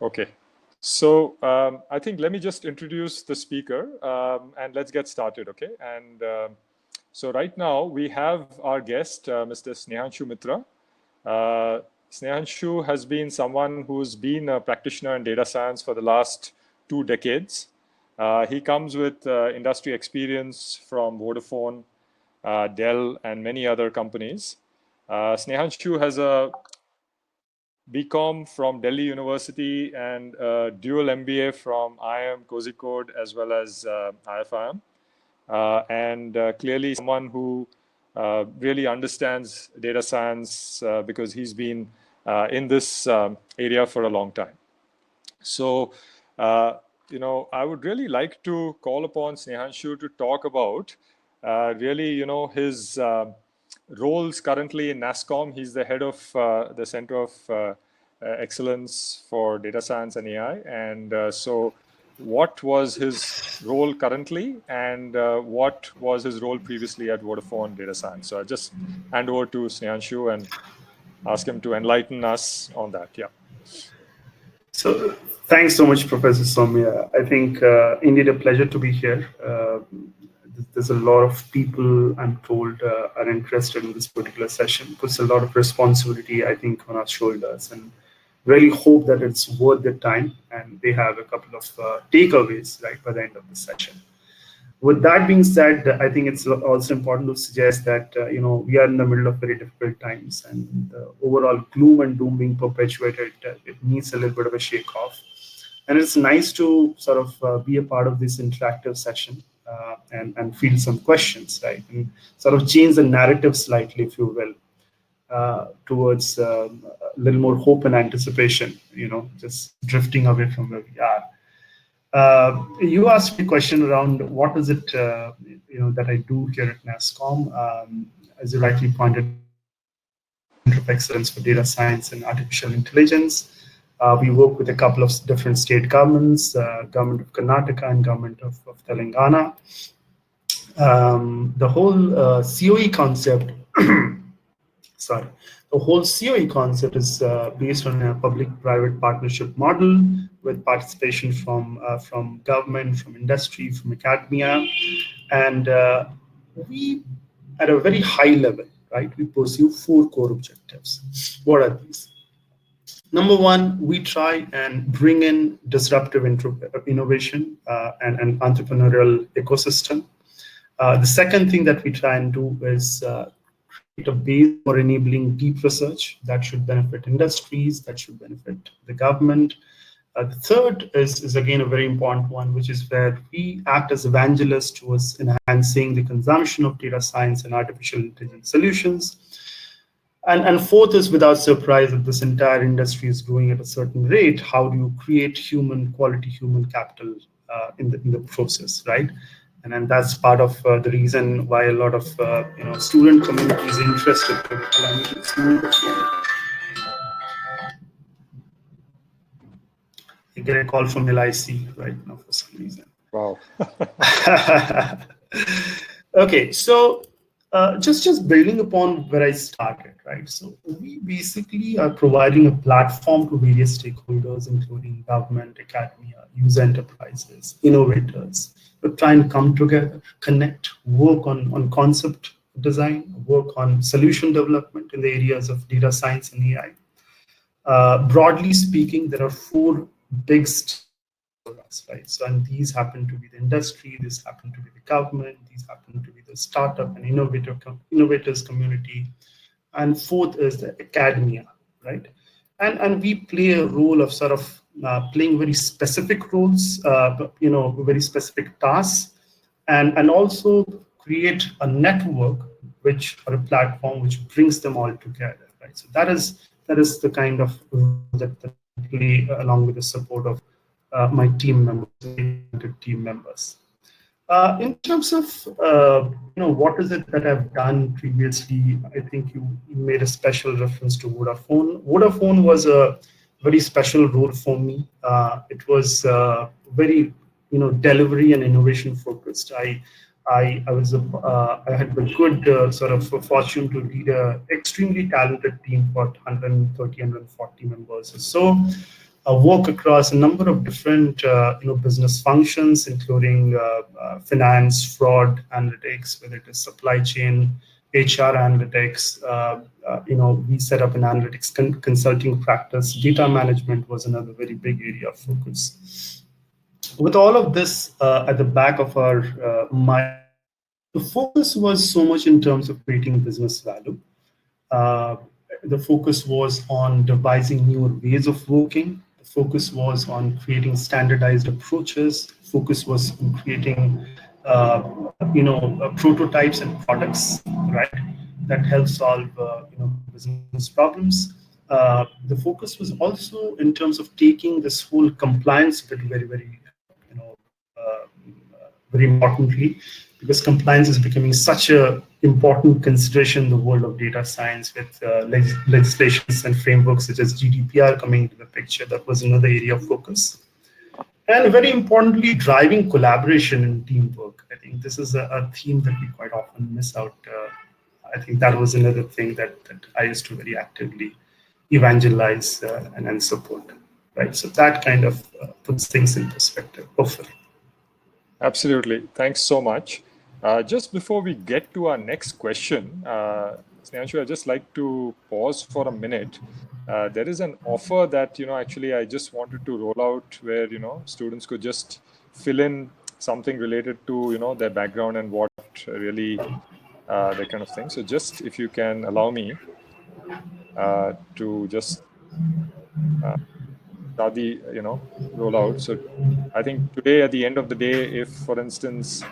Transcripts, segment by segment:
Okay. So I think let me just introduce the speaker and let's get started, okay? And so right now we have our guest, Mr. Snehanshu Mitra. Snehanshu has been someone who's been a practitioner in data science for the last 2 decades. He comes with industry experience from Vodafone, Dell, and many other companies. Snehanshu has a BCom from Delhi University and dual MBA from IIM Kozhikode as well as IFIM. And clearly someone who really understands data science because he's been in this area for a long time. So, I would really like to call upon Snehanshu to talk about really, his roles currently in NASSCOM. He's the head of the Center of Excellence for Data Science and AI. And so what was his role currently and what was his role previously at Vodafone Data Science? So I just hand over to Snehanshu and ask him to enlighten us on that. Yeah. So thanks so much, Professor Soumya. I think indeed a pleasure to be here. There's a lot of people, I'm told, are interested in this particular session. Puts a lot of responsibility, I think, on our shoulders, and really hope that it's worth their time and they have a couple of takeaways right by the end of the session. With that being said, I think it's also important to suggest that we are in the middle of very difficult times, and the overall gloom and doom being perpetuated, it needs a little bit of a shake-off. And it's nice to sort of be a part of this interactive session and field some questions, right? And sort of change the narrative slightly, if you will, towards a little more hope and anticipation, just drifting away from where we are. You asked me a question around what is it, that I do here at NASSCOM. As you rightly pointed, Center of Excellence for Data Science and Artificial Intelligence. We work with a couple of different state governments, government of Karnataka and government of Telangana. The whole COE concept, sorry, the whole COE concept is based on a public-private partnership model with participation from government, from industry, from academia, and we, at a very high level, right, we pursue 4 core objectives. What are these? Number one, we try and bring in disruptive innovation and entrepreneurial ecosystem. The second thing that we try and do is create a base for enabling deep research that should benefit industries, that should benefit the government. The third is again a very important one, which is where we act as evangelists towards enhancing the consumption of data science and artificial intelligence solutions. And fourth is, without surprise, that this entire industry is growing at a certain rate. How do you create quality human capital in the process, right? And then that's part of the reason why a lot of student community is interested. I get a call from LIC right now for some reason. Wow. Okay, so just building upon where I started, right? So we basically are providing a platform to various stakeholders, including government, academia, user enterprises, innovators. We're trying to come together, connect, work on concept design, work on solution development in the areas of data science and AI. Broadly speaking, there are 4 big for us, right? So, and these happen to be the industry, these happen to be the government, these happen to be the startup and innovators community, and fourth is the academia, right? And we play a role of sort of playing very specific roles, very specific tasks, and also create a network or a platform which brings them all together, right? So that is the kind of role that I play along with the support of my team members. In terms of what is it that I've done previously, I think you made a special reference to Vodafone. Vodafone was a very special role for me. It was very delivery and innovation focused. I had the good sort of fortune to lead an extremely talented team for 130, 140 members or so. work across a number of different business functions, including finance, fraud, analytics, whether it is supply chain, HR analytics. We set up an analytics consulting practice. Data management was another very big area of focus. With all of this at the back of our mind, the focus was so much in terms of creating business value. Uh, the focus was on devising newer ways of working. The focus was on creating standardized approaches. Focus was on creating, prototypes and products, right, that help solve, business problems. The focus was also in terms of taking this whole compliance bit very, very, very importantly, because compliance is becoming such a important consideration in the world of data science with legislations and frameworks such as GDPR coming into the picture. That was another area of focus. And very importantly, driving collaboration and teamwork. I think this is a theme that we quite often miss out. I think that was another thing that I used to very actively evangelize and support. Right. So that kind of puts things in perspective, hopefully. Absolutely. Thanks so much. Just before we get to our next question, Snehanshu, I'd just like to pause for a minute. There is an offer that, actually I just wanted to roll out where, students could just fill in something related to, their background and what really, that kind of thing. So just if you can allow me to just start the, roll out. So I think today at the end of the day, if, for instance,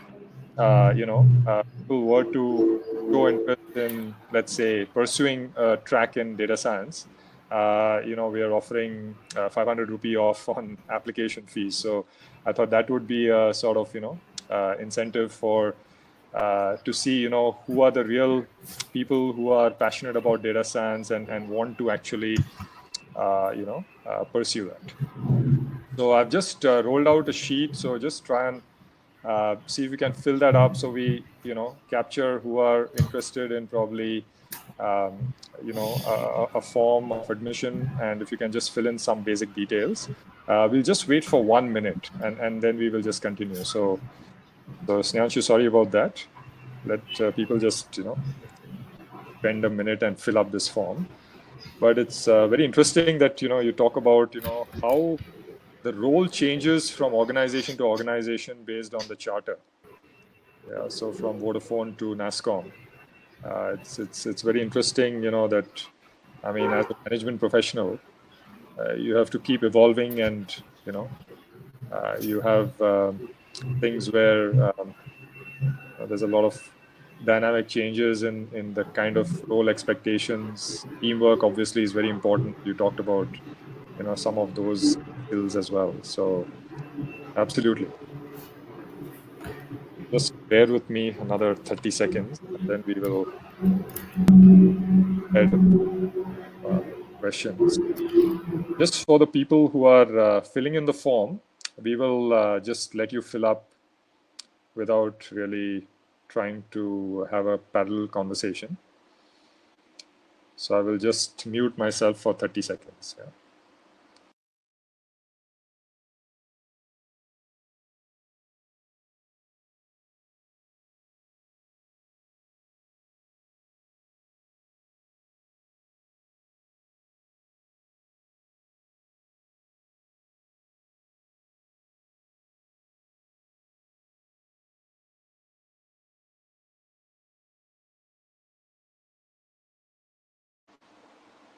people were to show interest in, let's say, pursuing a track in data science, we are offering 500 rupee off on application fees. So I thought that would be a sort of, incentive for to see, who are the real people who are passionate about data science and want to actually, pursue that. So I've just rolled out a sheet. So just try and see if we can fill that up, so we capture who are interested in probably a form of admission, and if you can just fill in some basic details. We'll just wait for 1 minute and then we will just continue. So Snehanshu, sorry about that. Let people just spend a minute and fill up this form. But it's very interesting that you talk about how the role changes from organization to organization based on the charter. Yeah, so from Vodafone to NASCOM, it's very interesting, that I mean, as a management professional, you have to keep evolving, and you have things where there's a lot of dynamic changes in the kind of role expectations. Teamwork obviously is very important. You talked about some of those skills as well. So absolutely. Just bear with me another 30 seconds, and then we will head questions. Just for the people who are filling in the form, we will just let you fill up without really trying to have a parallel conversation. So I will just mute myself for 30 seconds. Yeah.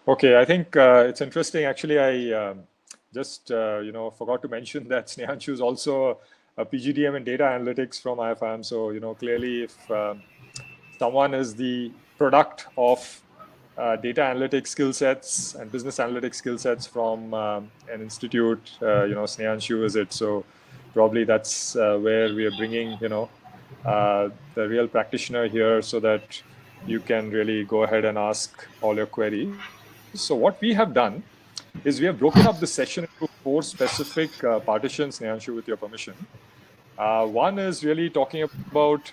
Okay, I think it's interesting. Actually, I just forgot to mention that Snehanshu is also a PGDM in data analytics from IFM. So clearly, if someone is the product of data analytics skill sets and business analytics skill sets from an institute, Snehanshu is it. So probably that's where we are bringing the real practitioner here, so that you can really go ahead and ask all your queries. So what we have done is we have broken up the session into 4 specific partitions, Snehanshu, with your permission. One is really talking about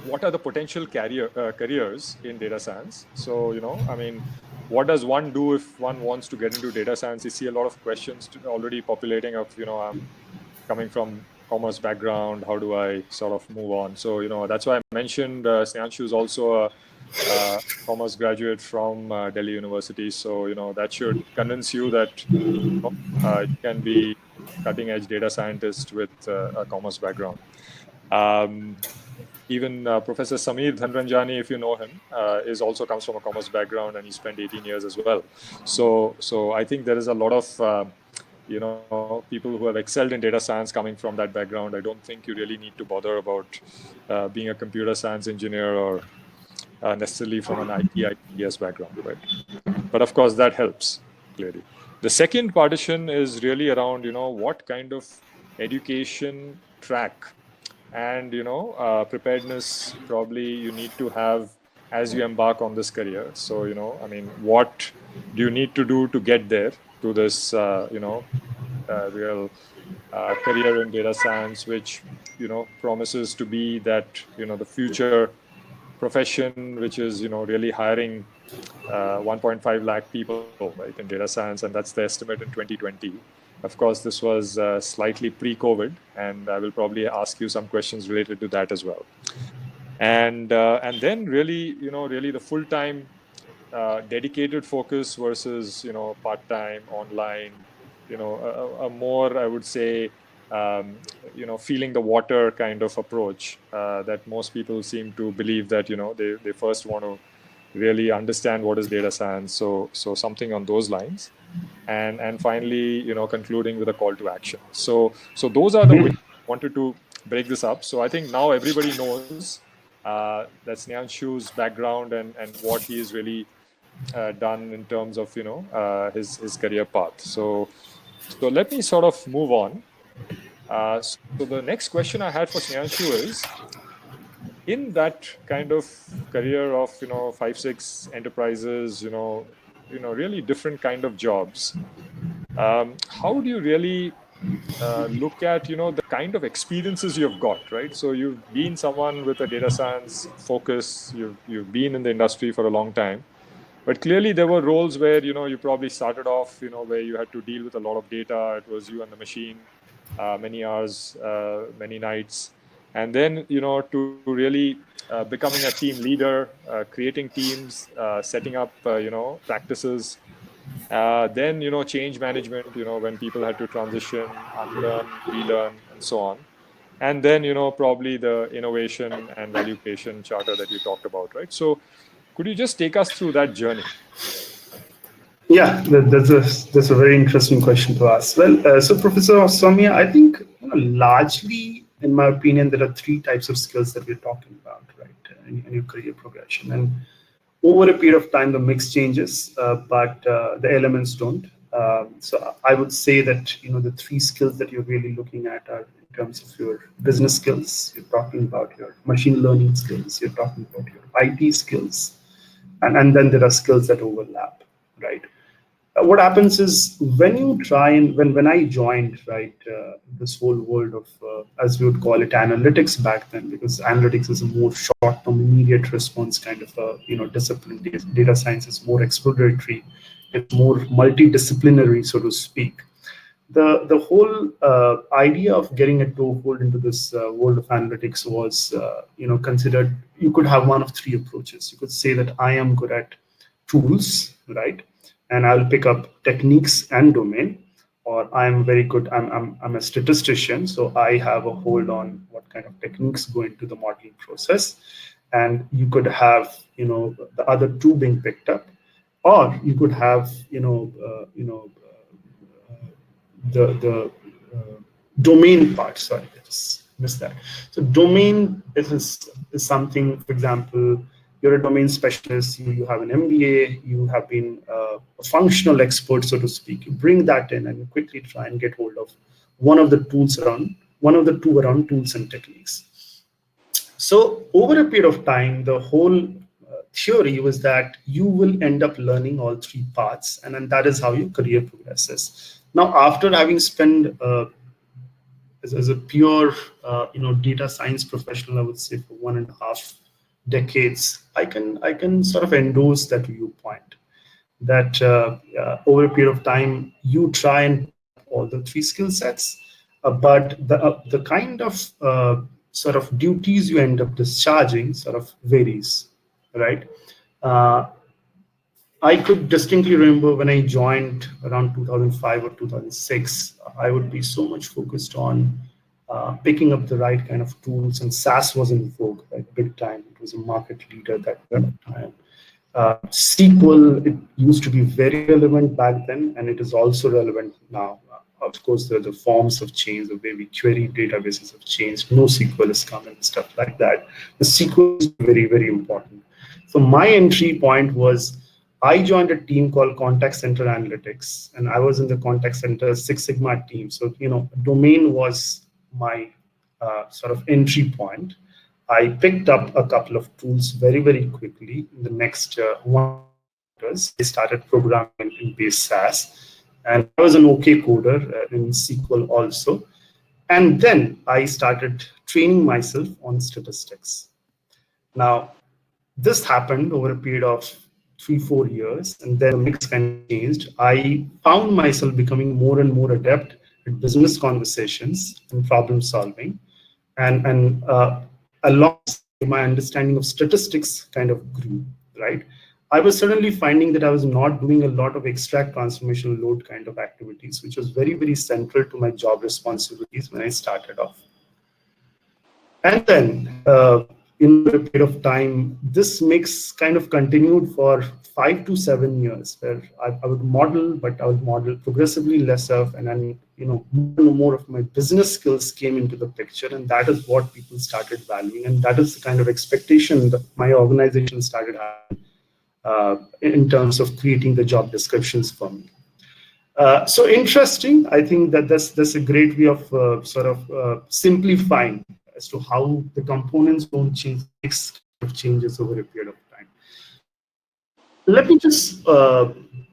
what are the potential careers in data science. So, I mean, what does one do if one wants to get into data science? You see a lot of questions already populating of, I'm coming from commerce background, how do I sort of move on? So, that's why I mentioned Snehanshu is also a commerce graduate from Delhi University. So, that should convince you that you can be cutting edge data scientist with a commerce background. Even Professor Sameer Dhanranjani, if you know him, is also comes from a commerce background, and he spent 18 years as well. So I think there is a lot of people who have excelled in data science coming from that background. I don't think you really need to bother about being a computer science engineer or necessarily from an ITS background, right? But of course, that helps clearly. The second partition is really around, what kind of education track and preparedness probably you need to have as you embark on this career. So what do you need to do to get there to this real career in data science, which promises to be that the future profession, which is really hiring 1.5 lakh people, right, in data science, and that's the estimate in 2020. Of course, this was slightly pre-COVID, and I will probably ask you some questions related to that as well. And then really the full-time dedicated focus versus part-time online, a more, I would say, feeling the water kind of approach that most people seem to believe that they first want to really understand what is data science. So something on those lines, and finally concluding with a call to action. So those are the ways I wanted to break this up. So I think now everybody knows that Snehanshu's background and what he is really done in terms of his career path. So let me sort of move on. So the next question I had for Snehanshu is, in that kind of career of 5-6 enterprises, really different kind of jobs, how do you really look at the kind of experiences you've got, right? So you've been someone with a data science focus, you've been in the industry for a long time, but clearly there were roles where you probably started off where you had to deal with a lot of data. It was you and the machine, many hours, many nights, and then to really becoming a team leader, creating teams, setting up practices, then change management, when people had to transition, unlearn, relearn, and so on, and then probably the innovation and value creation charter that you talked about, right? So could you just take us through that journey? Yeah, that's a very interesting question to ask. Well, so Professor Soumya, I think largely, in my opinion, there are three types of skills that we're talking about, right, in your career progression. And over a period of time, the mix changes, but the elements don't. So I would say that the three skills that you're really looking at are in terms of your business skills. You're talking about your machine learning skills. You're talking about your IT skills, and then there are skills that overlap, right? What happens is when you try and when I joined, right, this whole world of as we would call it analytics back then, because analytics is a more short-term immediate response kind of a discipline. Data science is more exploratory, it's more multidisciplinary, so to speak. The whole idea of getting a toehold into this world of analytics was considered, you could have one of three approaches. You could say that I am good at tools, right, and I'll pick up techniques and domain, or I'm very good, I'm a statistician, so I have a hold on what kind of techniques go into the modeling process. And you could have the other two being picked up, or you could have the domain part. Sorry, I just missed that. So domain is something, for example, you're a domain specialist, you have an MBA, you have been a functional expert, so to speak. You bring that in and you quickly try and get hold of one of the two around tools and techniques. So over a period of time, the whole theory was that you will end up learning all three parts, and then that is how your career progresses. Now, after having spent as a pure data science professional, I would say for 1.5 decades, I can sort of endorse that viewpoint. that over a period of time, you try and all the three skill sets, but the kind of sort of duties you end up discharging sort of varies, right? Uh, I could distinctly remember when I joined around 2005 or 2006, I would be so much focused on picking up the right kind of tools, and SaaS was in vogue, right, big time. It was a market leader at that time. SQL, it used to be very relevant back then, and it is also relevant now. Of course, the forms have changed, the way we query databases have changed. NoSQL has come and stuff like that. The SQL is very, very important. So my entry point was I joined a team called Contact Center Analytics, and I was in the Contact Center Six Sigma team. So, domain was my sort of entry point. I picked up a couple of tools very, very quickly. In the next 1 years, I started programming in base SAS, and I was an OK coder in SQL also. And then I started training myself on statistics. Now, this happened over a period of 3-4 years, and then the mix kind of changed. I found myself becoming more and more adept at business conversations and problem solving, and alongside my understanding of statistics kind of grew, right? I was suddenly finding that I was not doing a lot of extract transformation load kind of activities, which was very, very central to my job responsibilities when I started off. And then in a period of time, this mix kind of continued for 5 to 7 years, where I would model, but I would model progressively less of, and then more and more of my business skills came into the picture, and that is what people started valuing, and that is the kind of expectation that my organization started having in terms of creating the job descriptions for me. So interesting. I think that that's a great way of sort of simplifying as to how the components don't change, mix of changes over a period of time. Let me just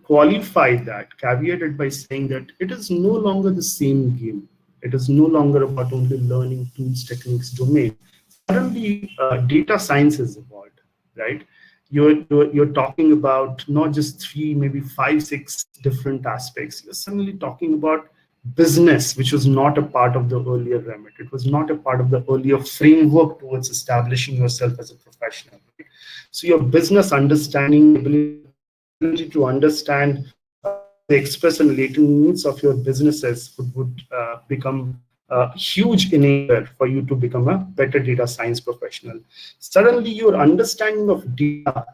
qualify that, caveat it by saying that it is no longer the same game. It is no longer about only learning tools, techniques, domain. Suddenly, data science has evolved, right? You're talking about not just three, maybe 5, 6 different aspects. You're suddenly talking about business, which was not a part of the earlier remit. It was not a part of the earlier framework towards establishing yourself as a professional. Right? So your business understanding, ability to understand the express and latent needs of your businesses would become a huge enabler for you to become a better data science professional. Suddenly, your understanding of data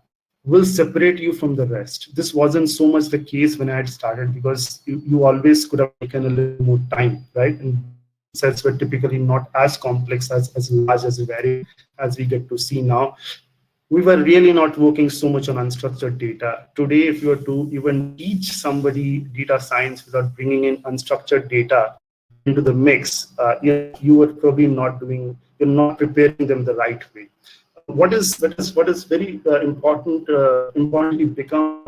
will separate you from the rest. This wasn't so much the case when I had started, because you always could have taken a little more time, right? And sets were typically not as complex, as large, as varied as we get to see now. We were really not working so much on unstructured data. Today, if you were to even teach somebody data science without bringing in unstructured data into the mix, you are probably you're not preparing them the right way. What is very importantly become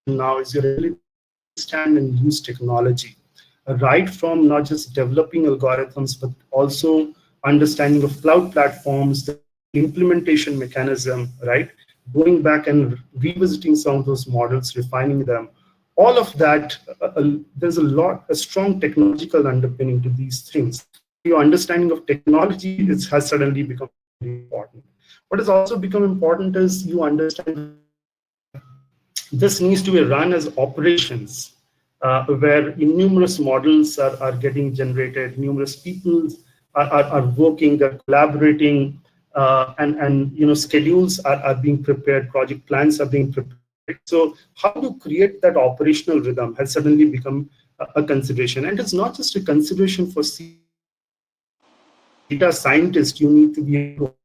now is your ability to understand and use technology, right from not just developing algorithms, but also understanding of cloud platforms, the implementation mechanism, right? Going back and revisiting some of those models, refining them. All of that, there's a strong technological underpinning to these things. Your understanding of technology has suddenly become very important. What has also become important is you understand this needs to be run as operations, where numerous models are getting generated, numerous people are working, they're collaborating, and schedules are being prepared, project plans are being prepared. So how to create that operational rhythm has suddenly become a consideration, and it's not just a consideration for data scientists. You need to be able to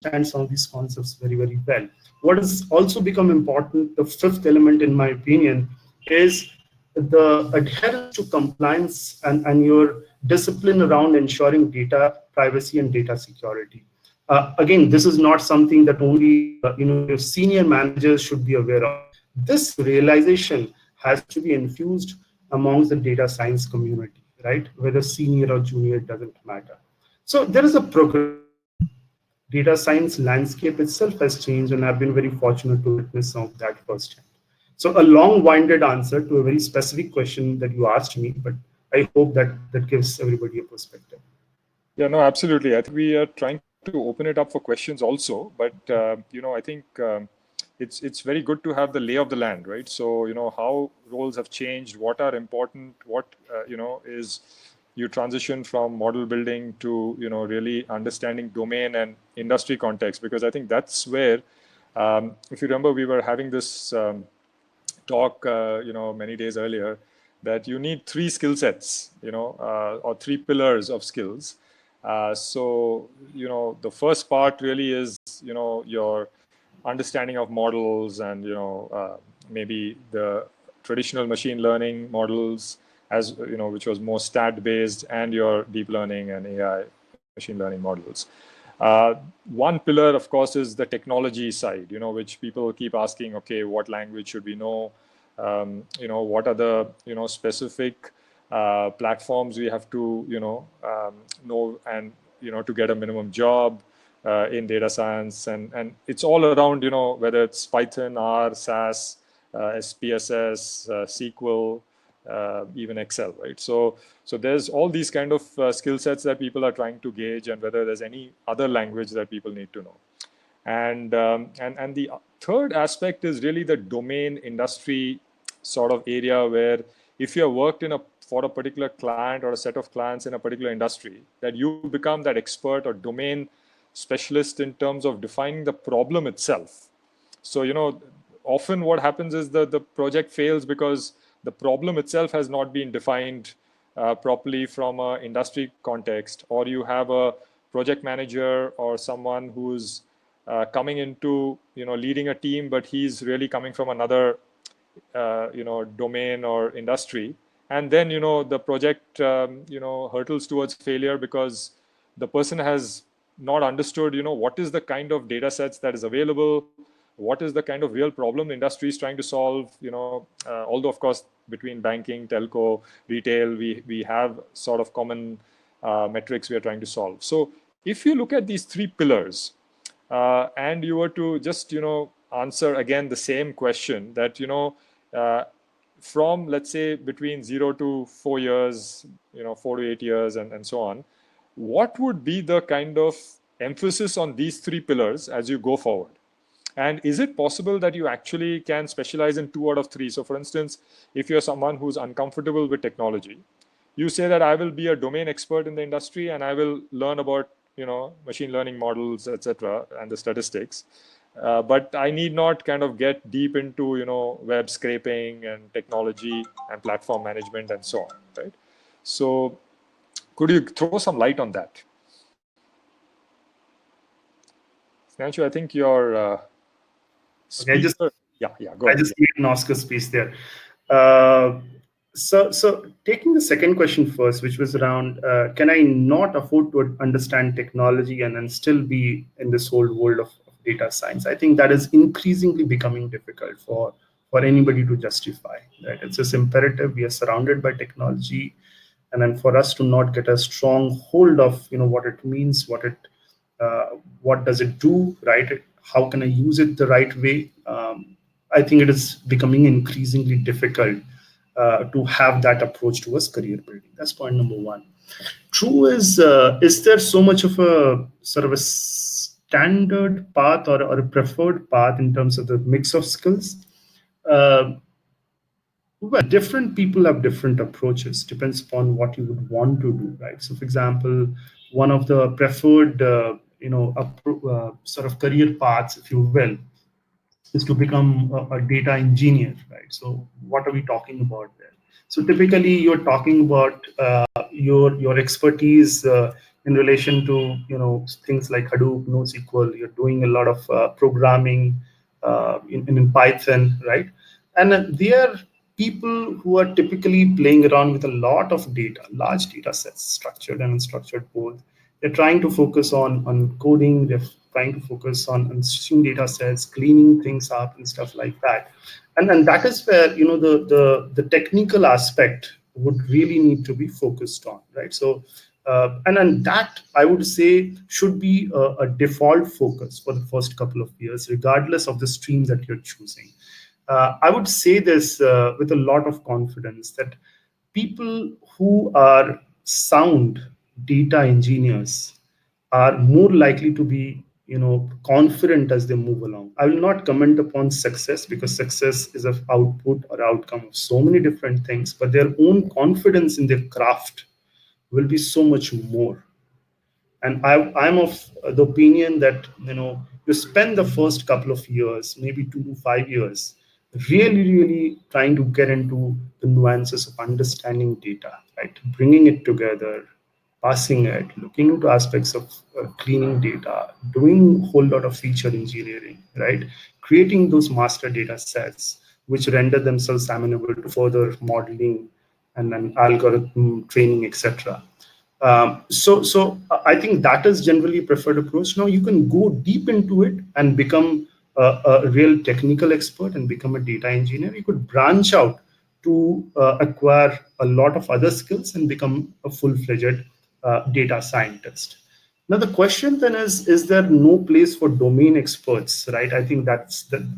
understand some of these concepts very, very well. What has also become important, the fifth element, in my opinion, is the adherence to compliance and your discipline around ensuring data privacy and data security. Again, this is not something that only your senior managers should be aware of. This realization has to be infused amongst the data science community, right? Whether senior or junior, it doesn't matter. So there is a progress. Data science landscape itself has changed, and I've been very fortunate to witness some of that firsthand. So a long-winded answer to a very specific question that you asked me, but I hope that that gives everybody a perspective. Yeah, no, absolutely. I think we are trying to open it up for questions also, but I think it's very good to have the lay of the land, right? So how roles have changed, what are important, what is you transition from model building to really understanding domain and industry context, because I think that's where if you remember we were having this talk many days earlier, that you need three skill sets, or three pillars of skills. So the first part really is your understanding of models and maybe the traditional machine learning models, as which was more stat based, and your deep learning and AI machine learning models. One pillar, of course, is the technology side, which people keep asking, okay, what language should we know? What are the, specific platforms we have to, know and, to get a minimum job in data science. And it's all around, whether it's Python, R, SAS, SPSS, SQL, even Excel, right? So there's all these kind of skill sets that people are trying to gauge, and whether there's any other language that people need to know. And the third aspect is really the domain industry sort of area, where if you have worked for a particular client or a set of clients in a particular industry, that you become that expert or domain specialist in terms of defining the problem itself. So often what happens is the project fails because the problem itself has not been defined properly from an industry context, or you have a project manager or someone who's coming into leading a team, but he's really coming from another domain or industry, and then the project hurtles towards failure because the person has not understood what is the kind of data sets that is available, what is the kind of real problem the industry is trying to solve. Although of course between banking, telco, retail, we have sort of common metrics we are trying to solve. So if you look at these three pillars, and you were to just answer again the same question, that uh, from, let's say, between 0 to 4 years, 4 to 8 years, and so on, what would be the kind of emphasis on these three pillars as you go forward? And is it possible that you actually can specialize in 2 out of 3? So for instance, if you're someone who's uncomfortable with technology, you say that I will be a domain expert in the industry and I will learn about machine learning models, etc., and the statistics. But I need not kind of get deep into web scraping and technology and platform management and so on, right? So could you throw some light on that? Snanshu, I think your Okay, speaker. Yeah, go I ahead. just need an Oscar space there. Uh, so taking the second question first, which was around, can I not afford to understand technology and then still be in this whole world of data science? I think that is increasingly becoming difficult for anybody to justify. Right? It's just imperative. We are surrounded by technology, and then for us to not get a strong hold of what it means, what does it do, right? How can I use it the right way? I think it is becoming increasingly difficult to have that approach towards career building. That's point number one. True is there so much of a sort of a standard path or a preferred path in terms of the mix of skills? Uh, well, different people have different approaches. Depends upon what you would want to do, right? So, for example, one of the preferred, sort of career paths, if you will, is to become a data engineer, right? So what are we talking about there? So typically you're talking about your expertise in relation to things like Hadoop, NoSQL. You're doing a lot of programming in Python, right? And they are people who are typically playing around with a lot of data, large data sets, structured and unstructured both. They're trying to focus on coding. They're trying to focus on stitching data sets, cleaning things up, and stuff like that. And that is where the technical aspect would really need to be focused on, right? So and that I would say should be a default focus for the first couple of years, regardless of the stream that you're choosing. I would say this with a lot of confidence that people who are sound data engineers are more likely to be, confident as they move along. I will not comment upon success because success is an output or outcome of so many different things, but their own confidence in their craft will be so much more. And I'm of the opinion that you spend the first couple of years, maybe 2 to 5 years, really trying to get into the nuances of understanding data, right? Bringing it together, passing it, looking into aspects of cleaning data, doing a whole lot of feature engineering, right? Creating those master data sets which render themselves amenable to further modeling and then algorithm training, etc. So I think that is generally preferred approach. Now you can go deep into it and become a real technical expert and become a data engineer. You could branch out to acquire a lot of other skills and become a full-fledged data scientist. Now the question then is there no place for domain experts, right? I think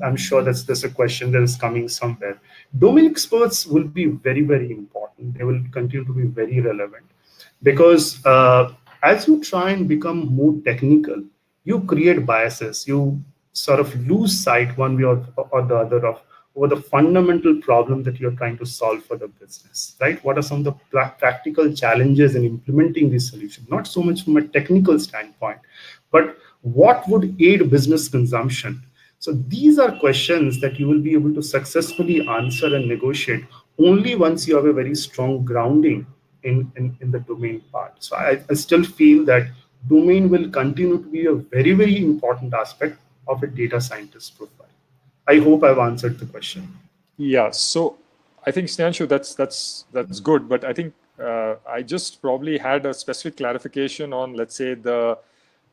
I'm sure that's a question that is coming somewhere. Domain experts will be very important. They will continue to be very relevant because as you try and become more technical, you create biases. You sort of lose sight one way or the other of over the fundamental problem that you're trying to solve for the business, right? What are some of the practical challenges in implementing this solution? Not so much from a technical standpoint, but what would aid business consumption? So these are questions that you will be able to successfully answer and negotiate only once you have a very strong grounding in the domain part. So I still feel that domain will continue to be a very important aspect of a data scientist profile. I hope I've answered the question. Yeah. So I think Snanshu, that's good, but I think I just probably had a specific clarification on, let's say, the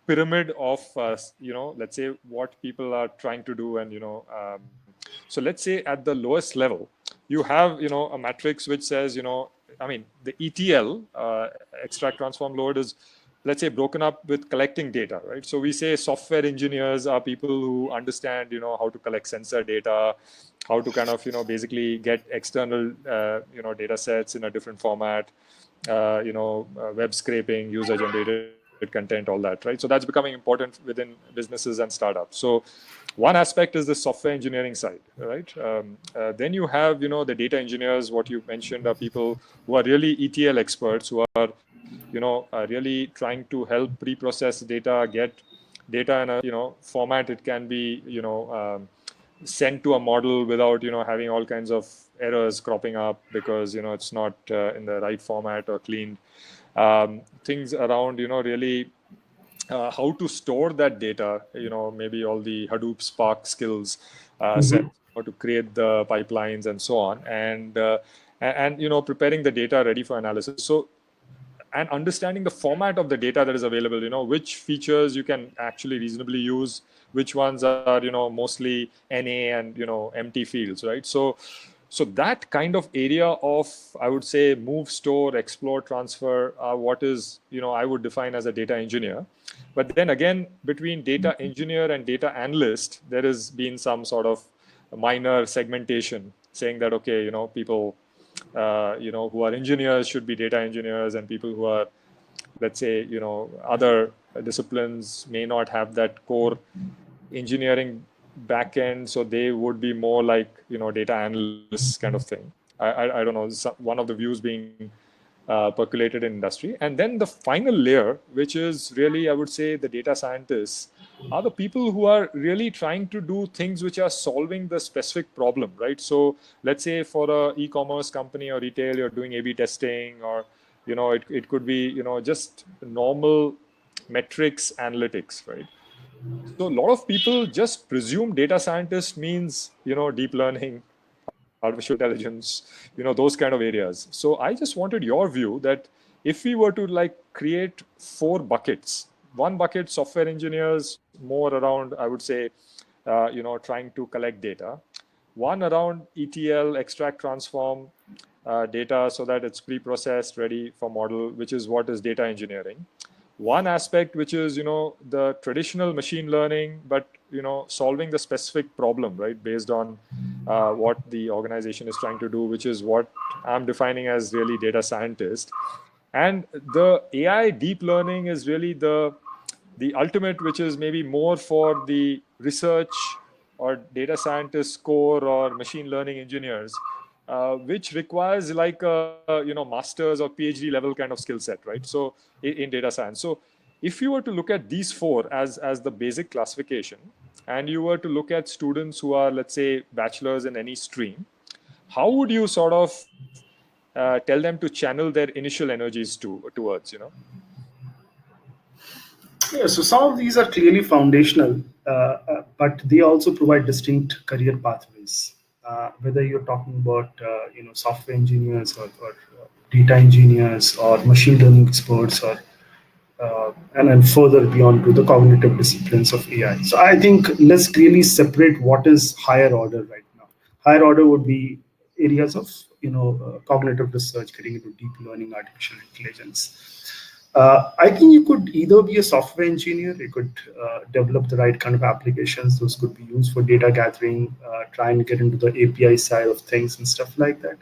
pyramid of let's say what people are trying to do, and so let's say at the lowest level you have a matrix which says I mean the ETL, extract transform load, is, let's say, broken up with collecting data, right? So we say software engineers are people who understand how to collect sensor data, how to kind of basically get external data sets in a different format, web scraping, user generated content, all that, right? So that's becoming important within businesses and startups. So one aspect is the software engineering side, right? Then you have the data engineers. What you mentioned are people who are really ETL experts, who are really trying to help pre-process data, get data in a format it can be sent to a model without having all kinds of errors cropping up because it's not in the right format or cleaned. Things around really how to store that data, maybe all the Hadoop Spark skills, sets, how to create the pipelines and so on, and preparing the data ready for analysis. So, and understanding the format of the data that is available, which features you can actually reasonably use, which ones are mostly NA and empty fields, right? So that kind of area of, I would say, move, store, explore, transfer, what is I would define as a data engineer. But then again, between data engineer and data analyst, there has been some sort of minor segmentation saying that, okay, people who are engineers should be data engineers, and people who are, let's say, other disciplines may not have that core engineering backend, so they would be more like data analysts kind of thing. I don't know, one of the views being percolated in industry. And then the final layer, which is really, I would say, the data scientists, are the people who are really trying to do things which are solving the specific problem, right? So let's say for a e-commerce company or retail, you're doing A/B testing, or it could be just normal metrics analytics, right? So a lot of people just presume data scientist means deep learning, artificial intelligence, those kind of areas. So I just wanted your view that if we were to like create 4 buckets, one bucket software engineers, more around, I would say, trying to collect data, one around ETL, extract, transform data so that it's pre-processed, ready for model, which is what is data engineering. One aspect which is the traditional machine learning, but solving the specific problem, right, based on what the organization is trying to do, which is what I'm defining as really data scientist. And the AI deep learning is really the ultimate, which is maybe more for the research or data scientists core or machine learning engineers, which requires like a master's or PhD level kind of skill set, right? So in data science. So if you were to look at these four as the basic classification, and you were to look at students who are, let's say, bachelors in any stream, how would you sort of tell them to channel their initial energies towards, Yeah, so some of these are clearly foundational, but they also provide distinct career pathways. Whether you're talking about software engineers or data engineers or machine learning experts or and then further beyond to the cognitive disciplines of AI. So I think let's really separate what is higher order right now. Higher order would be areas of cognitive research, getting into deep learning, artificial intelligence. I think you could either be a software engineer, you could develop the right kind of applications. Those could be used for data gathering, try and get into the API side of things and stuff like that.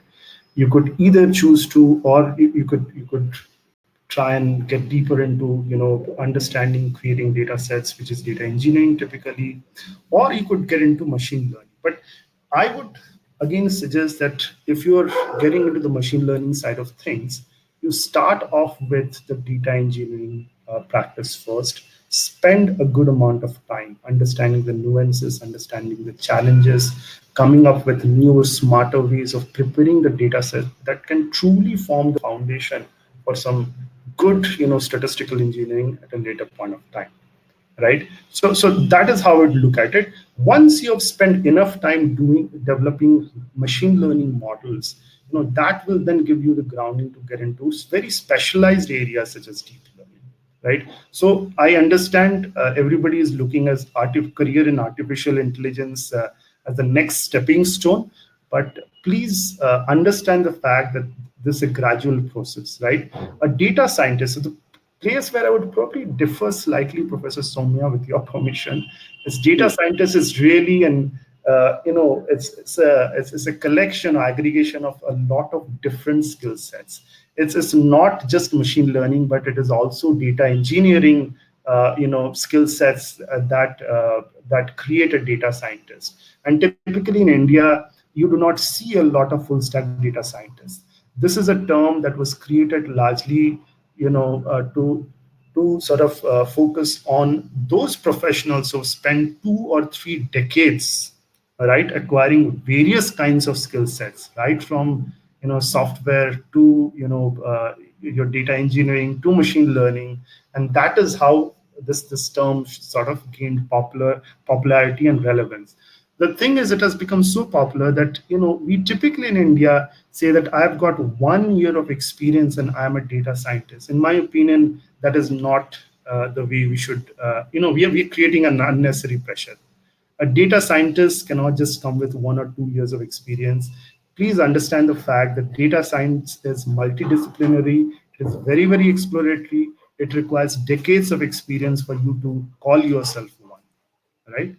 You could either choose to, or you could try and get deeper into understanding creating data sets, which is data engineering typically, or you could get into machine learning. But I would again suggest that if you're getting into the machine learning side of things, you start off with the data engineering practice first. Spend a good amount of time understanding the nuances, understanding the challenges, coming up with newer, smarter ways of preparing the data set that can truly form the foundation for some good, statistical engineering at a later point of time, right? So that is how I would look at it. Once you have spent enough time doing developing machine learning models, that will then give you the grounding to get into very specialized areas such as deep learning, right? So I understand everybody is looking as career in artificial intelligence as the next stepping stone, but please understand the fact that this is a gradual process, right? A data scientist, so the place where I would probably differ slightly, Professor Soumya, with your permission, is data please. scientist is really an it's a collection or aggregation of a lot of different skill sets. It's not just machine learning, but it is also data engineering, skill sets that create a data scientist. And typically in India, you do not see a lot of full stack data scientists. This is a term that was created largely, to sort of focus on those professionals who spend 2 or 3 decades, right, acquiring various kinds of skill sets, right, from software to your data engineering to machine learning, and that is how this term sort of gained popularity and relevance. The thing is, it has become so popular that we typically in India say that I've got 1 year of experience and I'm a data scientist. In my opinion, that is not the way we should. We are creating an unnecessary pressure. A data scientist cannot just come with 1 or 2 years of experience. Please understand the fact that data science is multidisciplinary. It is very, very exploratory. It requires decades of experience for you to call yourself one, right?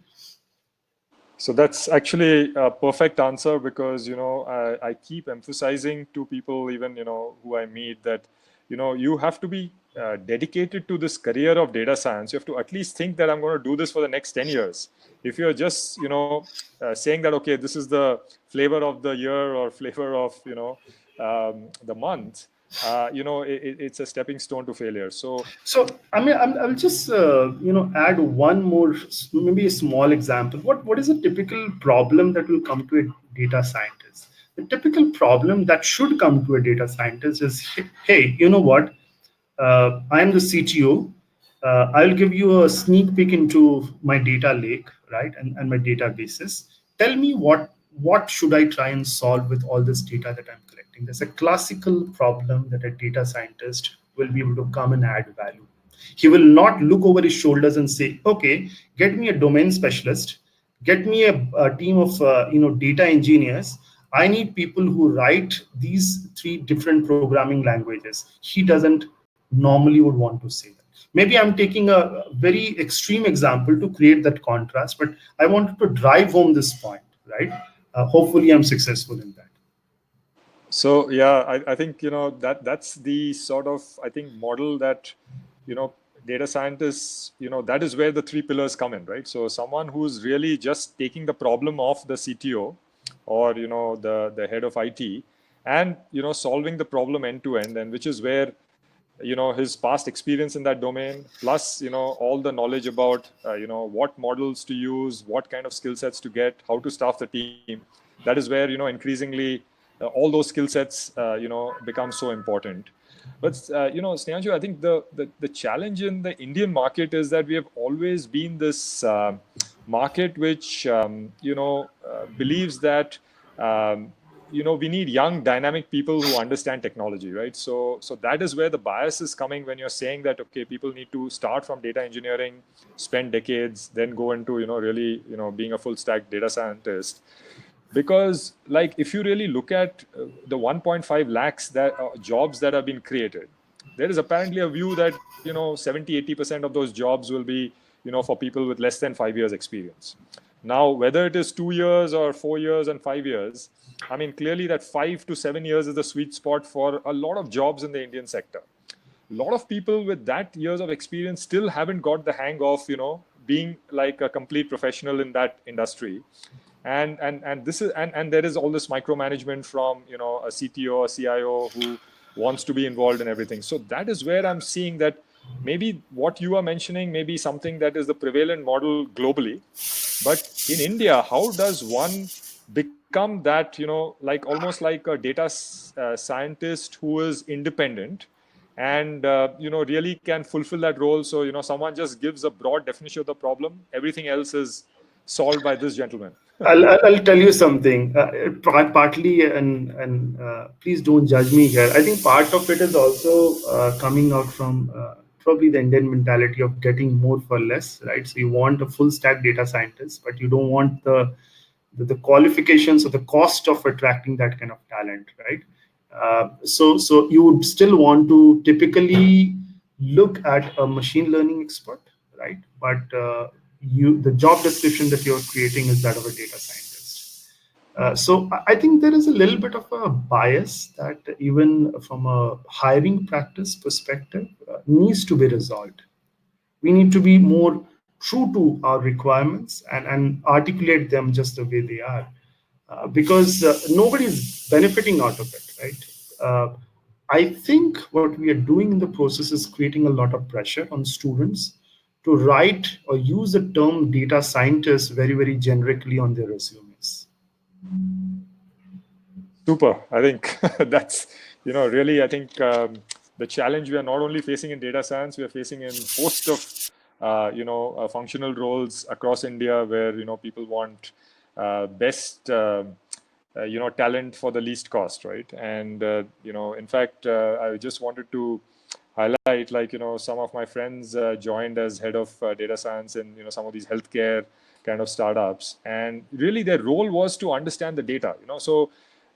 So that's actually a perfect answer because, I keep emphasizing to people, even, who I meet that, you have to be dedicated to this career of data science. You have to at least think that I'm going to do this for the next 10 years. If you're just, saying that, okay, this is the flavor of the year or flavor of, the month, it's a stepping stone to failure. So I mean, I'll just add one more, maybe a small example. What is a typical problem that will come to a data scientist? The typical problem that should come to a data scientist is, hey, you know what? I am the CTO. I'll give you a sneak peek into my data lake, right, and my databases. Tell me what should I try and solve with all this data that I'm collecting. There's a classical problem that a data scientist will be able to come and add value. He will not look over his shoulders and say, okay, get me a domain specialist, get me a team of data engineers. I need people who write these 3 different programming languages. He doesn't normally would want to say that. Maybe I'm taking a very extreme example to create that contrast, but I wanted to drive home this point, right? hopefully I'm successful in that. So yeah, I think that's the sort of model that data scientists, that is where the three pillars come in, right? So someone who's really just taking the problem of the CTO or the head of IT and solving the problem end to end, and which is where his past experience in that domain, plus all the knowledge about what models to use, what kind of skill sets to get, how to staff the team. That is where increasingly all those skill sets become so important. But Snehanju, I think the challenge in the Indian market is that we have always been this market which believes that we need young, dynamic people who understand technology, right? So that is where the bias is coming when you're saying that, okay, people need to start from data engineering, spend decades, then go into, really, being a full stack data scientist. Because like, if you really look at the 1.5 lakhs that jobs that have been created, there is apparently a view that, 70-80% of those jobs will be, for people with less than 5 years experience. Now, whether it is 2 years or 4 years and 5 years, I mean, clearly that 5 to 7 years is the sweet spot for a lot of jobs in the Indian sector. A lot of people with that years of experience still haven't got the hang of, being like a complete professional in that industry. And this is and there is all this micromanagement from a CTO, a CIO who wants to be involved in everything. So that is where I'm seeing that maybe what you are mentioning may be something that is the prevalent model globally. But in India, how does one become that, like almost like a data scientist who is independent and, really can fulfill that role? So, someone just gives a broad definition of the problem. Everything else is solved by this gentleman. I'll tell you something. Partly, and please don't judge me here. I think part of it is also coming out from probably the Indian mentality of getting more for less, right? So you want a full stack data scientist, but you don't want the qualifications or the cost of attracting that kind of talent, right? So you would still want to typically look at a machine learning expert, right? But the job description that you're creating is that of a data scientist. So I think there is a little bit of a bias that even from a hiring practice perspective needs to be resolved. We need to be more true to our requirements and articulate them just the way they are, because nobody's benefiting out of it, right? I think what we are doing in the process is creating a lot of pressure on students to write or use the term data scientist very, very generically on their resumes. Super. I think that's, really, I think the challenge we are not only facing in data science, we are facing in host of, functional roles across India where, people want best, talent for the least cost, right? And, in fact, I just wanted to highlight, like, some of my friends joined as head of data science in, some of these healthcare kind of startups. And really their role was to understand the data, So,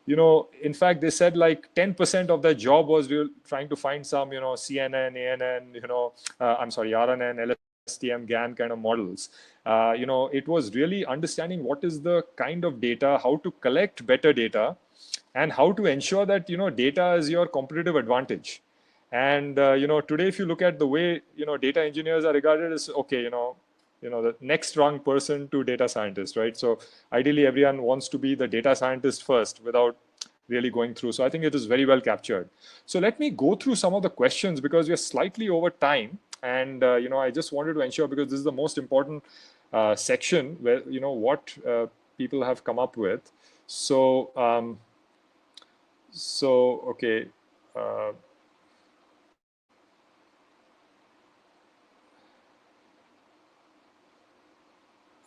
in fact, they said like 10% of their job was trying to find some, CNN, ANN, RNN, LSTM, GAN kind of models. It was really understanding what is the kind of data, how to collect better data, and how to ensure that, data is your competitive advantage. And, today, if you look at the way, data engineers are regarded as, okay, the next wrong person to data scientist, right? So ideally, everyone wants to be the data scientist first without really going through. So I think it is very well captured. So let me go through some of the questions because we are slightly over time. And, I just wanted to ensure, because this is the most important section where, what people have come up with. So, okay.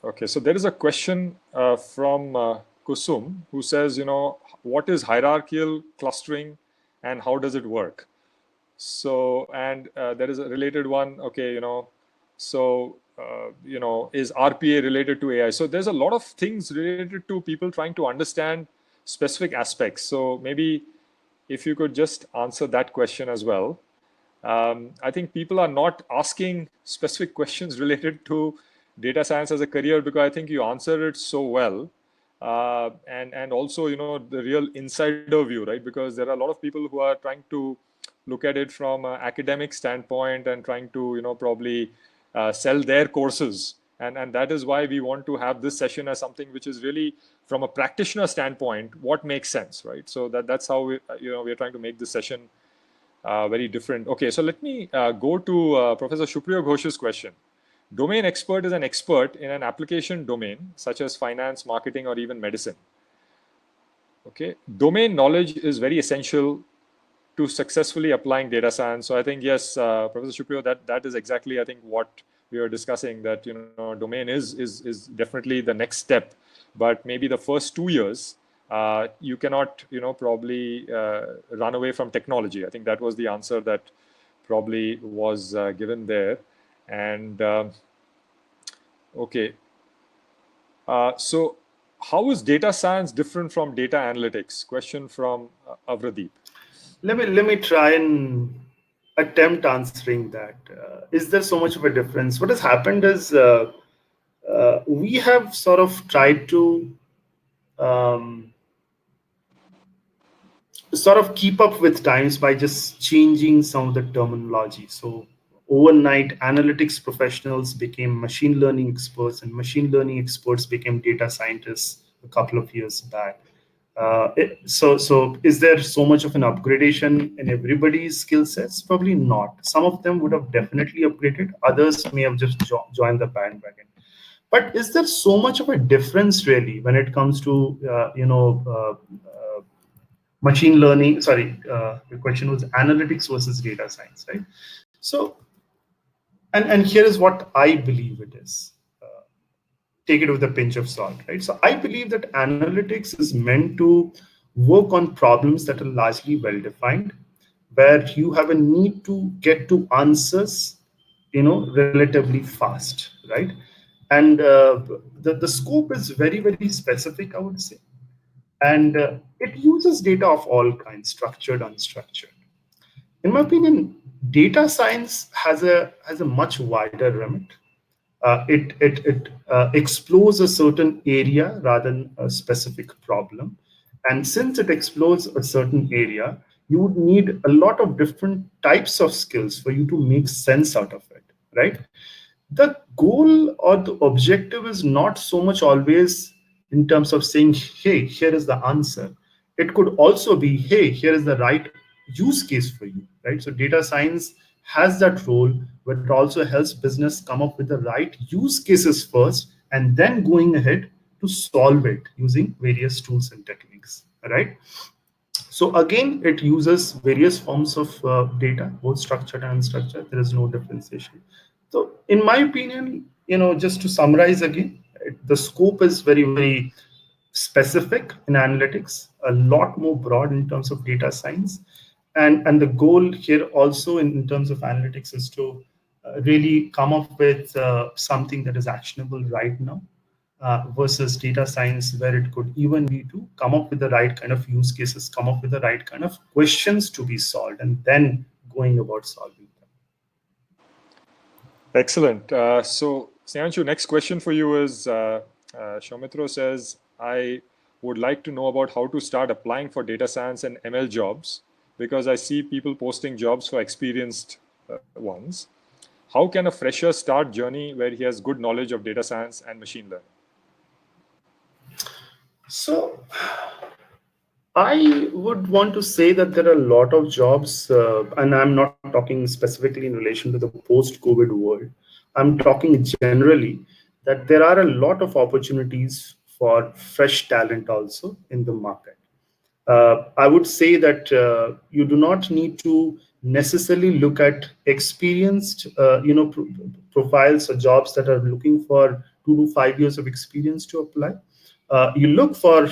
Okay, so there is a question from Kusum who says, what is hierarchical clustering and how does it work? So, and there is a related one. Okay, so, is RPA related to AI? So there's a lot of things related to people trying to understand specific aspects. So maybe if you could just answer that question as well. I think people are not asking specific questions related to data science as a career because I think you answered it so well. and also, the real insider view, right? Because there are a lot of people who are trying to look at it from an academic standpoint and trying to, probably sell their courses. And that is why we want to have this session as something which is really from a practitioner standpoint, what makes sense, right? So that's how we're trying to make this session very different. Okay, so let me go to Professor Shupriya Ghosh's question. Domain expert is an expert in an application domain, such as finance, marketing, or even medicine. Okay, domain knowledge is very essential to successfully applying data science. So I think, yes, Professor Shupriya, that is exactly, I think, what we were discussing, that, domain is definitely the next step. But maybe the first 2 years, you cannot, probably run away from technology. I think that was the answer that probably was given there. And okay, so how is data science different from data analytics? Question from Avradeep. Let me try and attempt answering that. Is there so much of a difference? What has happened is we have sort of tried to sort of keep up with times by just changing some of the terminology. So overnight, analytics professionals became machine learning experts, and machine learning experts became data scientists a couple of years back. So is there so much of an upgradation in everybody's skill sets? Probably not. Some of them would have definitely upgraded. Others may have just joined the bandwagon. But is there so much of a difference really when it comes to machine learning? Sorry, the question was analytics versus data science, right? So, and here is what I believe it is. Take it with a pinch of salt, right? So I believe that analytics is meant to work on problems that are largely well defined, where you have a need to get to answers, relatively fast, right? And the scope is very, very specific, I would say. And it uses data of all kinds, structured, unstructured. In my opinion, data science has a much wider remit. It explores a certain area rather than a specific problem. And since it explores a certain area, you would need a lot of different types of skills for you to make sense out of it, right? The goal or the objective is not so much always in terms of saying, hey, here is the answer. It could also be, hey, here is the right use case for you, right? So data science has that role, but it also helps business come up with the right use cases first and then going ahead to solve it using various tools and techniques, right? So again, it uses various forms of data, both structured and unstructured. There is no differentiation. So in my opinion, just to summarize again, the scope is very, very specific in analytics, a lot more broad in terms of data science. And the goal here also in terms of analytics is to really come up with something that is actionable right now, versus data science, where it could even be to come up with the right kind of use cases, come up with the right kind of questions to be solved, and then going about solving them. Excellent. So, Snehanshu, next question for you is Shaumitro says, I would like to know about how to start applying for data science and ML jobs, because I see people posting jobs for experienced ones. How can a fresher start journey where he has good knowledge of data science and machine learning? So I would want to say that there are a lot of jobs, and I'm not talking specifically in relation to the post-COVID world. I'm talking generally that there are a lot of opportunities for fresh talent also in the market. I would say that you do not need to necessarily look at experienced, profiles or jobs that are looking for 2 to 5 years of experience to apply. You look for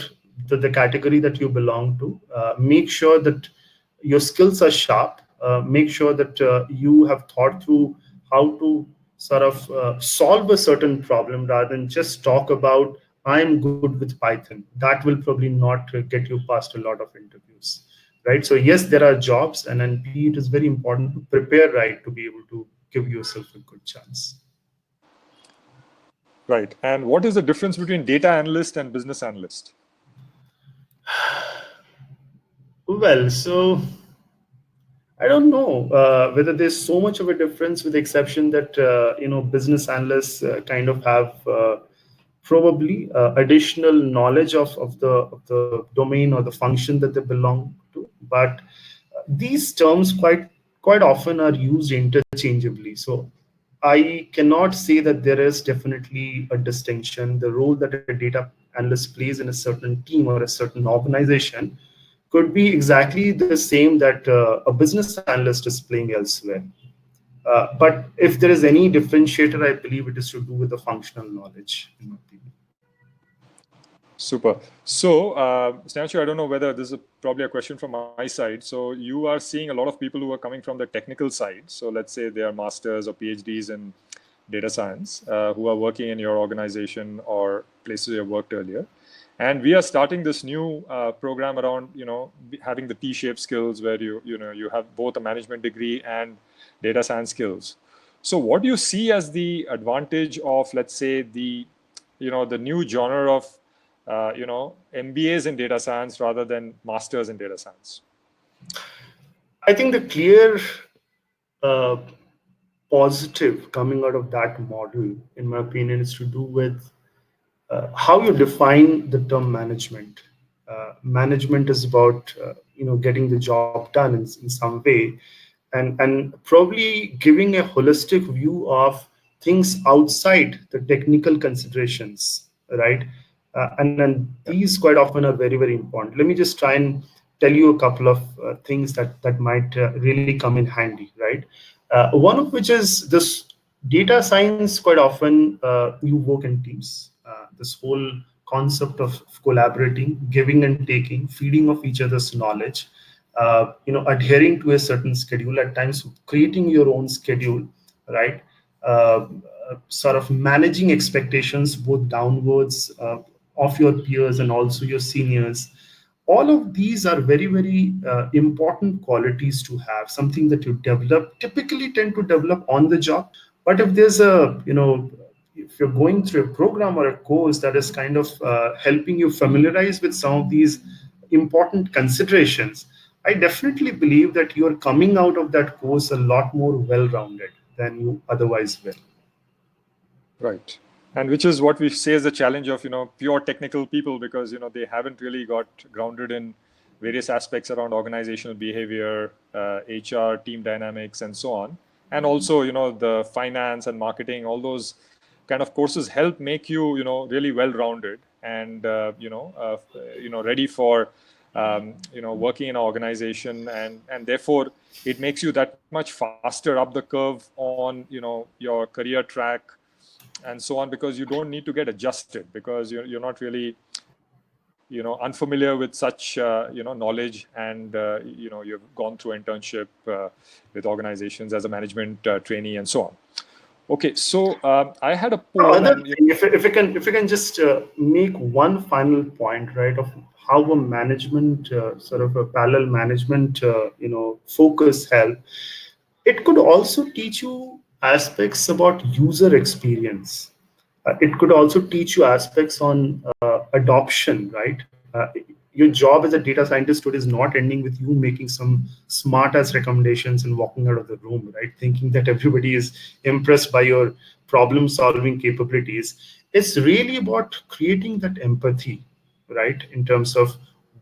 the category that you belong to. Make sure that your skills are sharp. Make sure that you have thought through how to sort of solve a certain problem rather than just talk about I'm good with Python. That will probably not get you past a lot of interviews, right? So yes, there are jobs, and B, it is very important to prepare right to be able to give yourself a good chance. Right. And what is the difference between data analyst and business analyst? Well, so I don't know whether there's so much of a difference, with the exception that business analysts kind of have probably additional knowledge of the domain or the function that they belong to. But these terms quite often are used interchangeably. So I cannot say that there is definitely a distinction. The role that a data analyst plays in a certain team or a certain organization could be exactly the same that a business analyst is playing elsewhere. But if there is any differentiator, I believe it is to do with the functional knowledge, in my opinion. Super. So, Stanchu, I don't know whether this is probably a question from my side. So, you are seeing a lot of people who are coming from the technical side. So, let's say they are masters or PhDs in data science who are working in your organization or places you worked earlier. And we are starting this new program around, having the T-shaped skills where you have both a management degree and data science skills. So, what do you see as the advantage of, let's say, the new genre of MBAs in data science rather than masters in data science? I think the clear uh, positive coming out of that model, in my opinion, is to do with how you define the term management. Management is about getting the job done in some way, and probably giving a holistic view of things outside the technical considerations, right? And then Yeah. these quite often are very, very important. Let me just try and tell you a couple of things that might really come in handy, right? One of which is this: data science. Quite often, you work in teams. This whole concept of collaborating, giving and taking, feeding of each other's knowledge, adhering to a certain schedule, at times creating your own schedule, right? Sort of managing expectations both downwards of your peers and also your seniors. All of these are very, very important qualities to have, something that you develop, typically tend to develop on the job. But if there's if you're going through a program or a course that is kind of helping you familiarize with some of these important considerations, I definitely believe that you're coming out of that course a lot more well-rounded than you otherwise will. Right. And which is what we say is the challenge of, pure technical people, because, they haven't really got grounded in various aspects around organizational behavior, HR, team dynamics, and so on. And also, the finance and marketing, all those kind of courses help make you, really well-rounded and, ready for, working in an organization. And therefore, it makes you that much faster up the curve on, your career track and so on, because you don't need to get adjusted, because you're not really unfamiliar with such knowledge, and you've gone through internship with organizations as a management trainee and so on. Okay, so I had a poll, Other and thing, if I can just make one final point, right, of how a management sort of a parallel management focus help, it could also teach you aspects about user experience. It could also teach you aspects on adoption, right? Your job as a data scientist today is not ending with you making some smart ass recommendations and walking out of the room, right? Thinking that everybody is impressed by your problem solving capabilities. It's really about creating that empathy, right? In terms of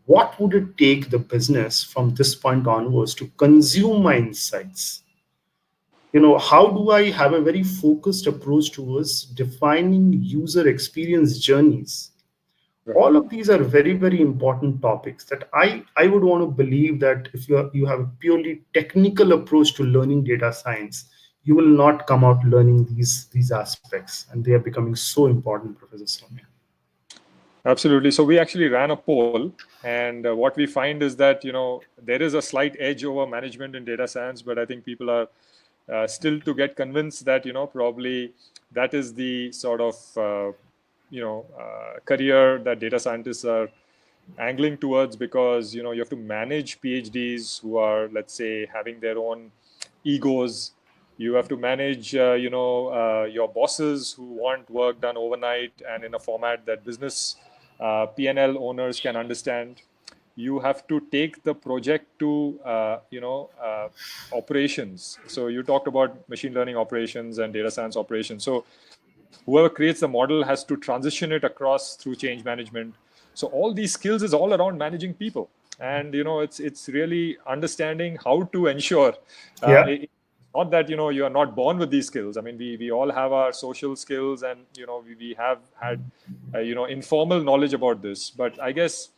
what would it take the business from this point onwards to consume my insights. How do I have a very focused approach towards defining user experience journeys? right. All of these are very, very important topics that I would want to believe that if you have a purely technical approach to learning data science, you will not come out learning these aspects, and they are becoming so important, Professor Soumya. Absolutely. So we actually ran a poll, and what we find is that there is a slight edge over management in data science, but I think people are still to get convinced that probably that is the sort of career that data scientists are angling towards, because you have to manage PhDs who are, let's say, having their own egos, You have to manage, your bosses who want work done overnight and in a format that business P&L owners can understand. You have to take the project to, operations. So you talked about machine learning operations and data science operations. So whoever creates the model has to transition it across through change management. So all these skills is all around managing people, and it's really understanding how to ensure Yeah. not that you are not born with these skills. I mean, we all have our social skills, and we have had informal knowledge about this, but I guess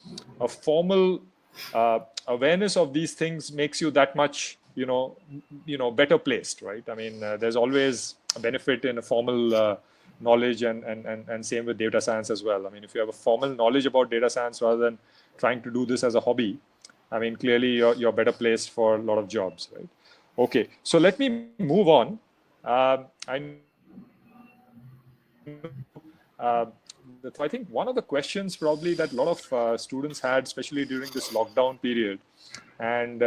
a formal awareness of these things makes you that much better placed, right? I mean, there's always a benefit in a formal knowledge, and same with data science as well. I mean, if you have a formal knowledge about data science rather than trying to do this as a hobby, I mean, clearly you're better placed for a lot of jobs, right? Okay, so let me move on. I I think one of the questions probably that a lot of students had, especially during this lockdown period, and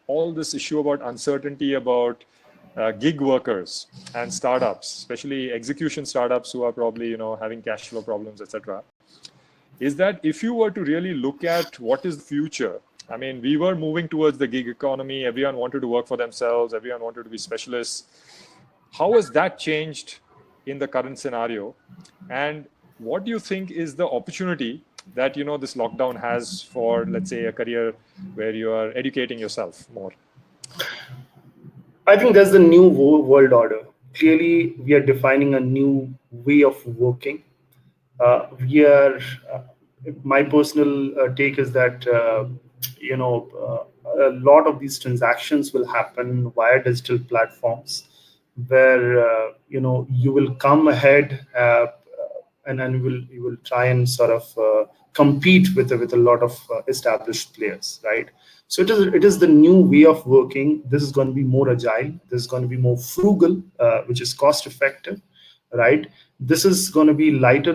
all this issue about uncertainty about gig workers and startups, especially execution startups who are probably having cash flow problems, etc., is that if you were to really look at what is the future, I mean, we were moving towards the gig economy. Everyone wanted to work for themselves. Everyone wanted to be specialists. How has that changed in the current scenario? And what do you think is the opportunity that this lockdown has for, let's say, a career where you are educating yourself more? I think that's the new world order. Clearly, we are defining a new way of working. We are. My personal take is that a lot of these transactions will happen via digital platforms, where you will come ahead and then you will try and sort of compete with a lot of established players, right? So it is the new way of working. This is going to be more agile. This is going to be more frugal, which is cost effective, right? This is going to be lighter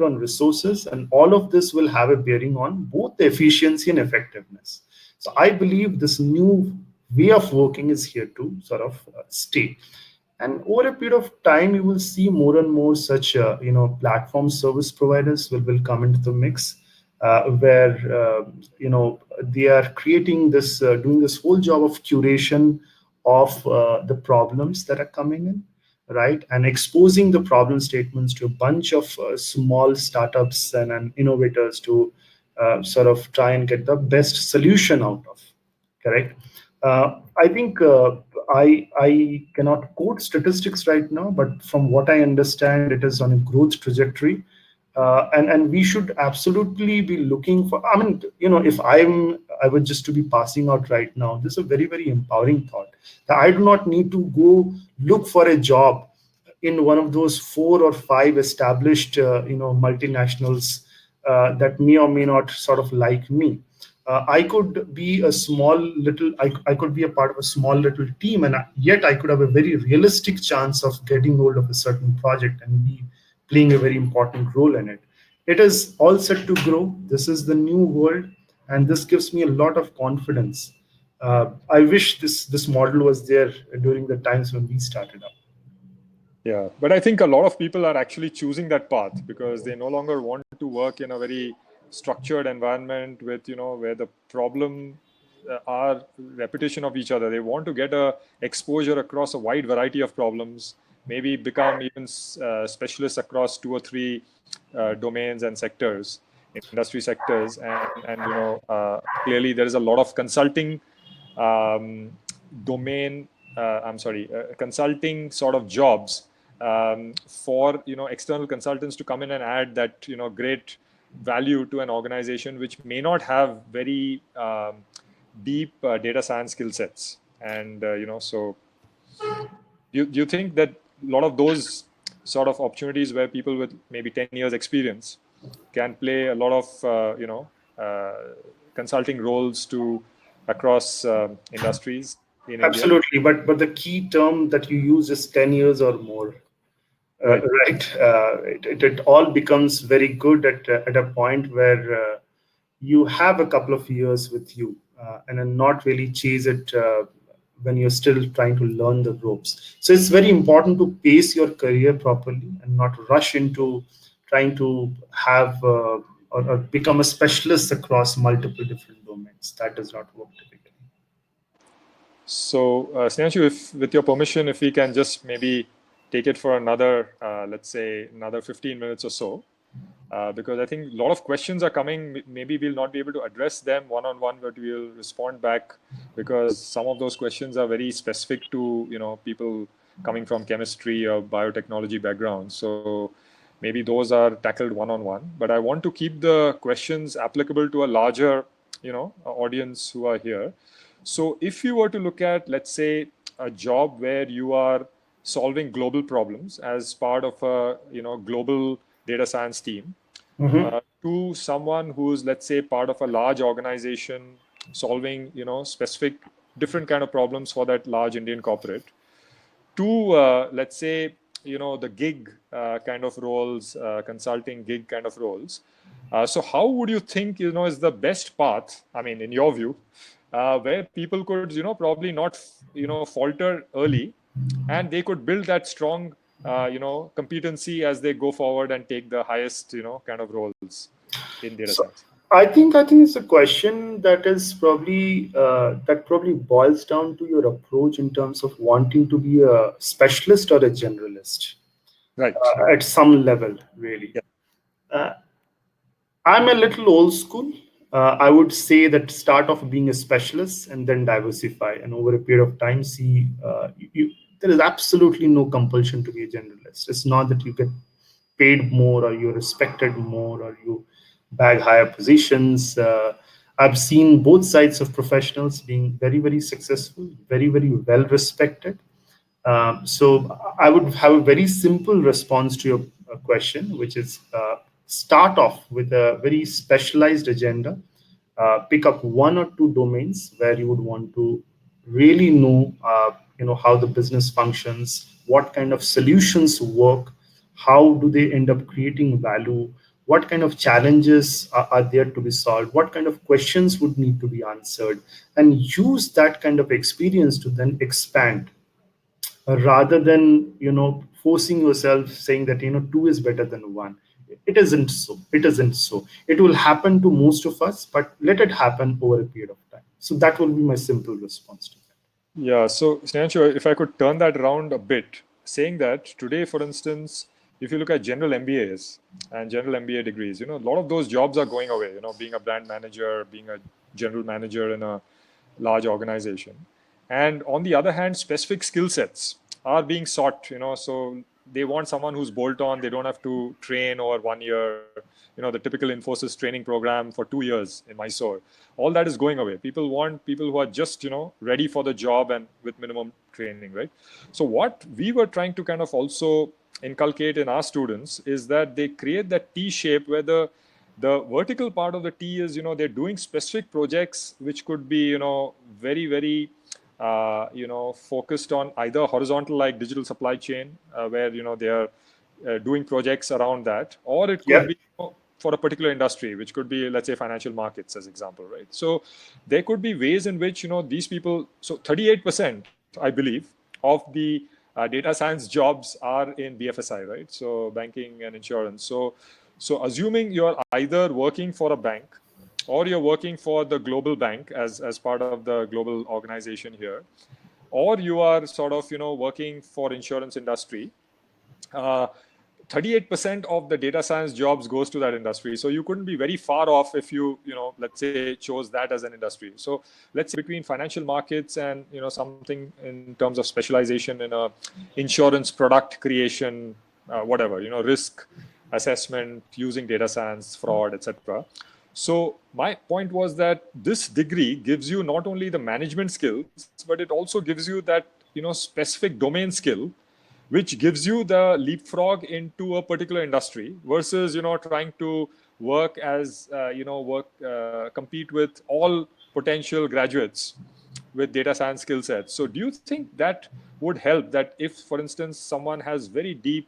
on resources, and all of this will have a bearing on both the efficiency and effectiveness. So I believe this new way of working is here to sort of stay. And over a period of time, you will see more and more such platform service providers will come into the mix, where they are creating this doing this whole job of curation of the problems that are coming in, right, and exposing the problem statements to a bunch of small startups and innovators to sort of try and get the best solution out of. Correct. I think I cannot quote statistics right now, but from what I understand, it is on a growth trajectory, and we should absolutely be looking for. I mean, if I was just to be passing out right now, this is a very, very empowering thought that I do not need to go look for a job in one of those 4 or 5 established multinationals that may or may not sort of like me. I could be a small little, I could be a part of a small little team, and yet I could have a very realistic chance of getting hold of a certain project and be playing a very important role in it. It is all set to grow. This is the new world, and this gives me a lot of confidence. I wish this model was there during the times when we started up. Yeah, but I think a lot of people are actually choosing that path because they no longer want to work in a very structured environment with, where the problem are repetition of each other. They want to get a exposure across a wide variety of problems, maybe become even specialists across 2 or 3 domains and sectors, industry sectors, and clearly there is a lot of consulting um, domain. Consulting sort of jobs for external consultants to come in and add that great value to an organization which may not have very deep data science skill sets. And so do you think that a lot of those sort of opportunities where people with maybe 10 years experience can play a lot of consulting roles to across industries in India? Absolutely, but the key term that you use is 10 years or more. Right. Right. It all becomes very good at a point where you have a couple of years with you, and then not really chase it when you're still trying to learn the ropes. So it's very important to pace your career properly and not rush into trying to have or become a specialist across multiple different domains. That does not work typically. So, Snehanshu, if with your permission, if we can just maybe take it for another, let's say, another 15 minutes or so, because I think a lot of questions are coming. Maybe we'll not be able to address them one-on-one, but we'll respond back because some of those questions are very specific to, people coming from chemistry or biotechnology backgrounds. So maybe those are tackled one-on-one. But I want to keep the questions applicable to a larger, audience who are here. So if you were to look at, let's say, a job where you are solving global problems as part of a, global data science team, to someone who's, let's say, part of a large organization solving, specific different kind of problems for that large Indian corporate, to, let's say, the gig kind of roles, consulting gig kind of roles. So how would you think, is the best path, I mean, in your view, where people could, probably not, falter early, and they could build that strong, competency as they go forward and take the highest, kind of roles in data So science? I think it's a question that is probably that probably boils down to your approach in terms of wanting to be a specialist or a generalist Right. at some level, really. Yeah. Uh, I'm a little old school. I would say that start off being a specialist and then diversify, and over a period of time, see there is absolutely no compulsion to be a generalist. It's not that you get paid more or you're respected more or you bag higher positions. I've seen both sides of professionals being very, very successful, very, very well respected. So I would have a very simple response to your question, which is start off with a very specialized agenda. Pick up one or two domains where you would want to really know, how the business functions, what kind of solutions work, how do they end up creating value, what kind of challenges are there to be solved, what kind of questions would need to be answered, and use that kind of experience to then expand rather than forcing yourself saying that two is better than one. It isn't so. It will happen to most of us, but let it happen over a period of time. So that will be my simple response to that. Yeah, so Snanshu, if I could turn that around a bit, saying that today, for instance, if you look at general MBAs and general MBA degrees, a lot of those jobs are going away, being a brand manager, being a general manager in a large organization. And on the other hand, specific skill sets are being sought, so they want someone who's bolt on, they don't have to train over 1 year, the typical Infosys training program for 2 years in Mysore. All that is going away. People want people who are just, ready for the job and with minimum training, right? So what we were trying to kind of also inculcate in our students is that they create that T shape where the vertical part of the T is, they're doing specific projects which could be, very, very, focused on either horizontal like digital supply chain, where, they are doing projects around that, or it could Yeah. be for a particular industry, which could be, let's say, financial markets as example, right? So there could be ways in which, these people, so 38%, I believe, of the data science jobs are in BFSI, right? So banking and insurance. So assuming you're either working for a bank or you're working for the global bank as part of the global organization here, or you are sort of, working for insurance industry, uh, 38% of the data science jobs goes to that industry. So you couldn't be very far off if you, let's say, chose that as an industry. So let's say between financial markets and, something in terms of specialization in a insurance product creation, whatever, risk assessment using data science, fraud, etc. So my point was that this degree gives you not only the management skills, but it also gives you that, specific domain skill, which gives you the leapfrog into a particular industry versus, trying to work as, compete with all potential graduates with data science skill sets. So do you think that would help, that if, for instance, someone has very deep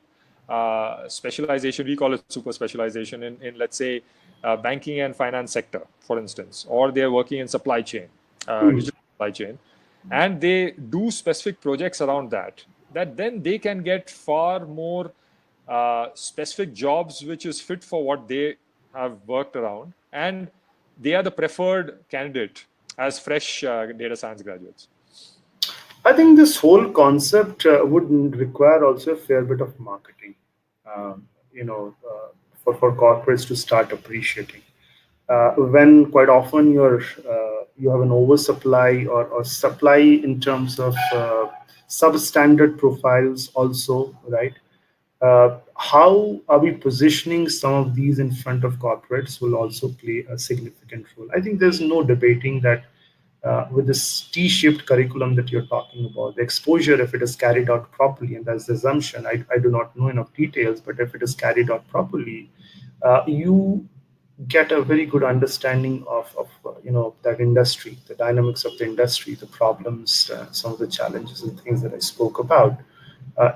specialization, we call it super specialization in let's say, banking and finance sector, for instance, or they're working in supply chain, digital supply chain, and they do specific projects around that, then they can get far more specific jobs which is fit for what they have worked around, and they are the preferred candidate as fresh data science graduates. I think this whole concept would require also a fair bit of marketing, for corporates to start appreciating. When quite often you have an oversupply or supply in terms of substandard profiles also, right? How are we positioning some of these in front of corporates will also play a significant role. I think there's no debating that with this T-shaped curriculum that you're talking about, the exposure, if it is carried out properly, and that's the assumption, I do not know enough details, but if it is carried out properly, you get a very good understanding of that industry, the dynamics of the industry, the problems, some of the challenges and things that I spoke about.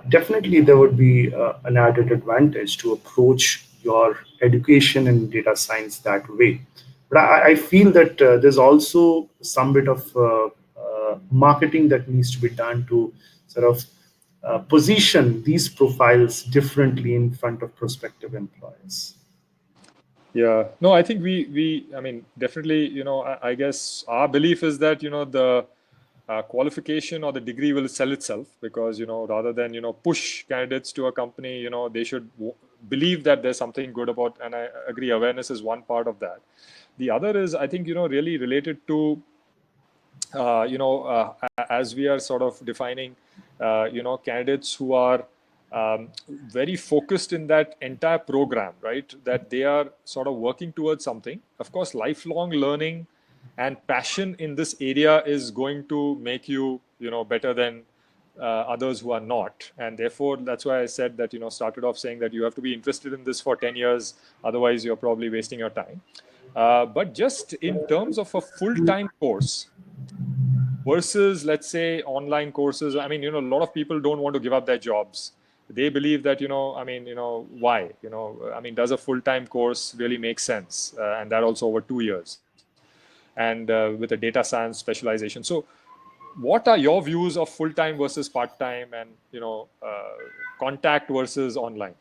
Definitely, there would be an added advantage to approach your education in data science that way. But I feel that there's also some bit of marketing that needs to be done to sort of position these profiles differently in front of prospective employers. Yeah, no, I think I mean, definitely, I guess our belief is that, the qualification or the degree will sell itself, because, rather than, push candidates to a company, they should believe that there's something good about, and I agree, awareness is one part of that. The other is, I think, really related to, as we are sort of defining, candidates who are very focused in that entire program, right? That they are sort of working towards something. Of course, lifelong learning and passion in this area is going to make you, better than others who are not. And therefore, that's why I said that, started off saying that you have to be interested in this for 10 years. Otherwise, you're probably wasting your time. But just in terms of a full-time course, versus, let's say, online courses. I mean, a lot of people don't want to give up their jobs. They believe that, I mean, why? I mean, does a full-time course really make sense? And that also over 2 years, and with a data science specialization. So what are your views of full-time versus part-time, and, contact versus online?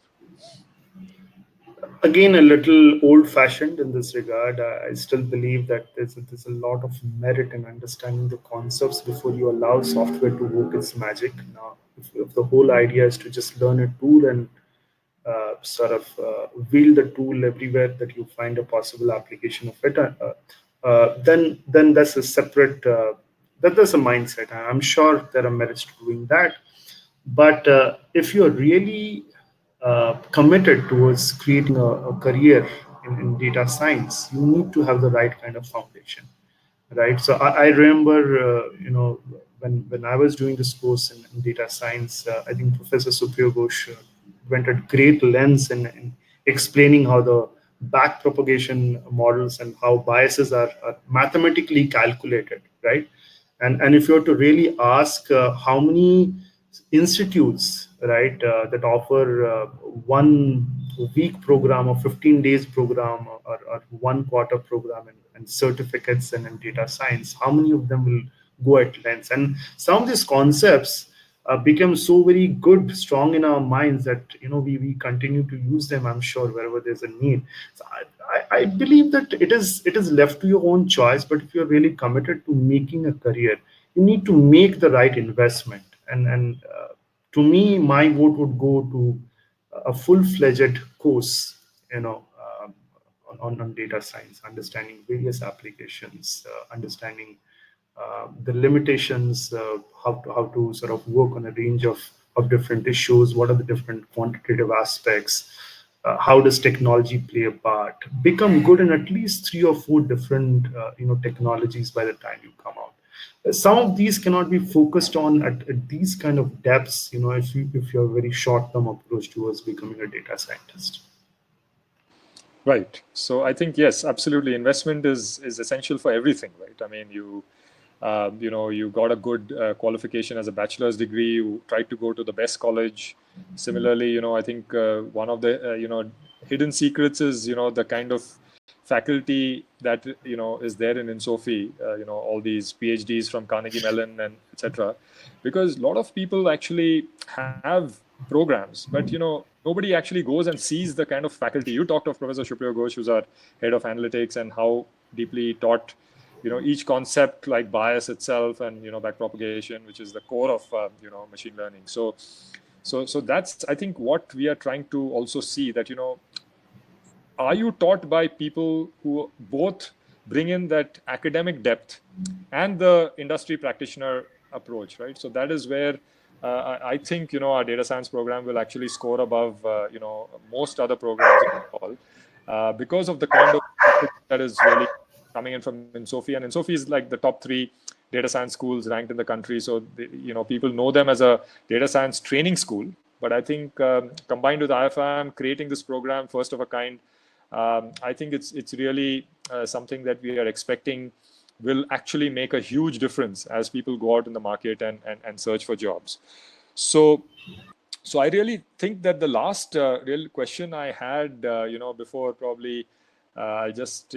Again, a little old-fashioned in this regard. I still believe that there's a lot of merit in understanding the concepts before you allow software to work its magic. Now, if the whole idea is to just learn a tool and sort of wield the tool everywhere that you find a possible application of it, then that's a separate that's a mindset. I'm sure there are merits to doing that, but if you're really committed towards creating a career in data science, you need to have the right kind of foundation, right? So I remember, when I was doing this course in data science, I think Professor Supriya Ghosh went at great lengths in explaining how the back propagation models and how biases are mathematically calculated, right? And if you were to really ask how many institutes, right, that offer 1 week program or 15 days program or 1 quarter program and certificates and in data science, how many of them will go at length? And some of these concepts become so very good, strong in our minds that we continue to use them. I'm sure wherever there's a need. So I believe that it is left to your own choice. But if you're really committed to making a career, you need to make the right investment. And to me, my vote would go to a full-fledged course, on data science, understanding various applications, understanding the limitations, how to sort of work on a range of different issues, what are the different quantitative aspects, how does technology play a part, become good in at least 3 or 4 different technologies by the time you come out. Some of these cannot be focused on at these kind of depths, if you have a very short-term approach towards becoming a data scientist. Right. So I think, yes, absolutely. Investment is essential for everything, right? I mean, you got a good qualification as a bachelor's degree. You tried to go to the best college. Similarly, I think one of the hidden secrets is the kind of faculty that is there in Insofi, all these PhDs from Carnegie Mellon and etc. Because a lot of people actually have programs, but nobody actually goes and sees the kind of faculty. You talked of Professor Supriya Ghosh, who's our head of analytics, and how deeply taught each concept like bias itself and backpropagation, which is the core of machine learning. So that's, I think, what we are trying to also see, that are you taught by people who both bring in that academic depth and the industry practitioner approach, right? So that is where I think our data science program will actually score above most other programs in the world, because of the kind of that is really coming in from Insofi. And Insofi is like the top 3 data science schools ranked in the country. So people know them as a data science training school. But I think combined with IFM creating this program, first of a kind, I think it's really something that we are expecting will actually make a huge difference as people go out in the market and search for jobs. So I really think that the last real question I had, before probably I'll just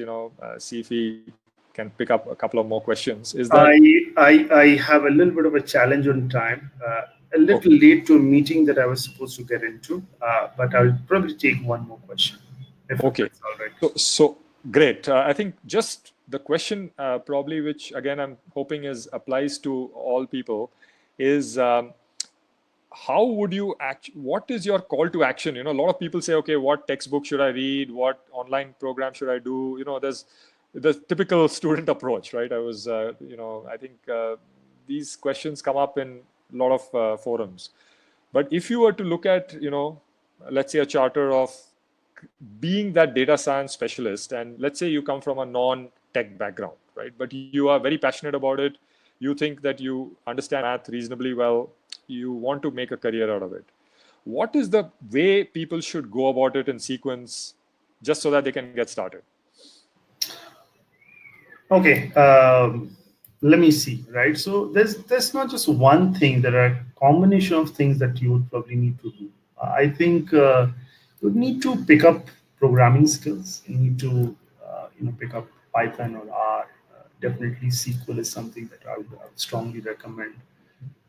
see if we can pick up a couple of more questions. Is that I have a little bit of a challenge on time. A little late to a meeting that I was supposed to get into, but I'll probably take one more question. Okay. All right. So great. I think just the question probably, which again I'm hoping applies to all people, is how would you act? What is your call to action? A lot of people say, okay, what textbook should I read? What online program should I do? There's the typical student approach, right? I think these questions come up in a lot of forums. But if you were to look at, let's say a charter of being that data science specialist, and let's say you come from a non-tech background, right? But you are very passionate about it. You think that you understand math reasonably well. You want to make a career out of it. What is the way people should go about it in sequence, just so that they can get started? Okay, let me see, right? So there's not just one thing. There are a combination of things that you would probably need to do. I think you would need to pick up programming skills. You need to pick up Python or R. Definitely SQL is something that I would strongly recommend.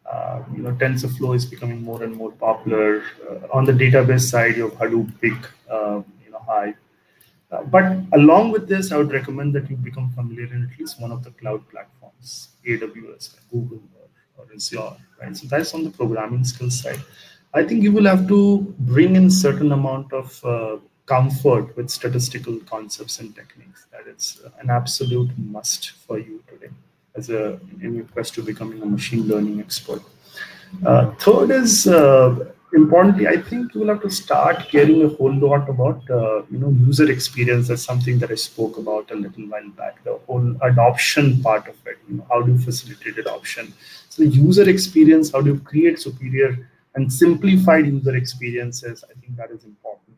TensorFlow is becoming more and more popular. On the database side, you have Hadoop, big, Hive. But along with this, I would recommend that you become familiar in at least one of the cloud platforms, AWS, Google, or Azure, right? So that's on the programming skills side. I think you will have to bring in certain amount of comfort with statistical concepts and techniques. That is an absolute must for you today in your quest to becoming a machine learning expert. Third is importantly, I think you will have to start caring a whole lot about user experience. That's something that I spoke about a little while back. The whole adoption part of it. How do you facilitate adoption? So the user experience. How do you create superior and simplified user experiences? I think that is important.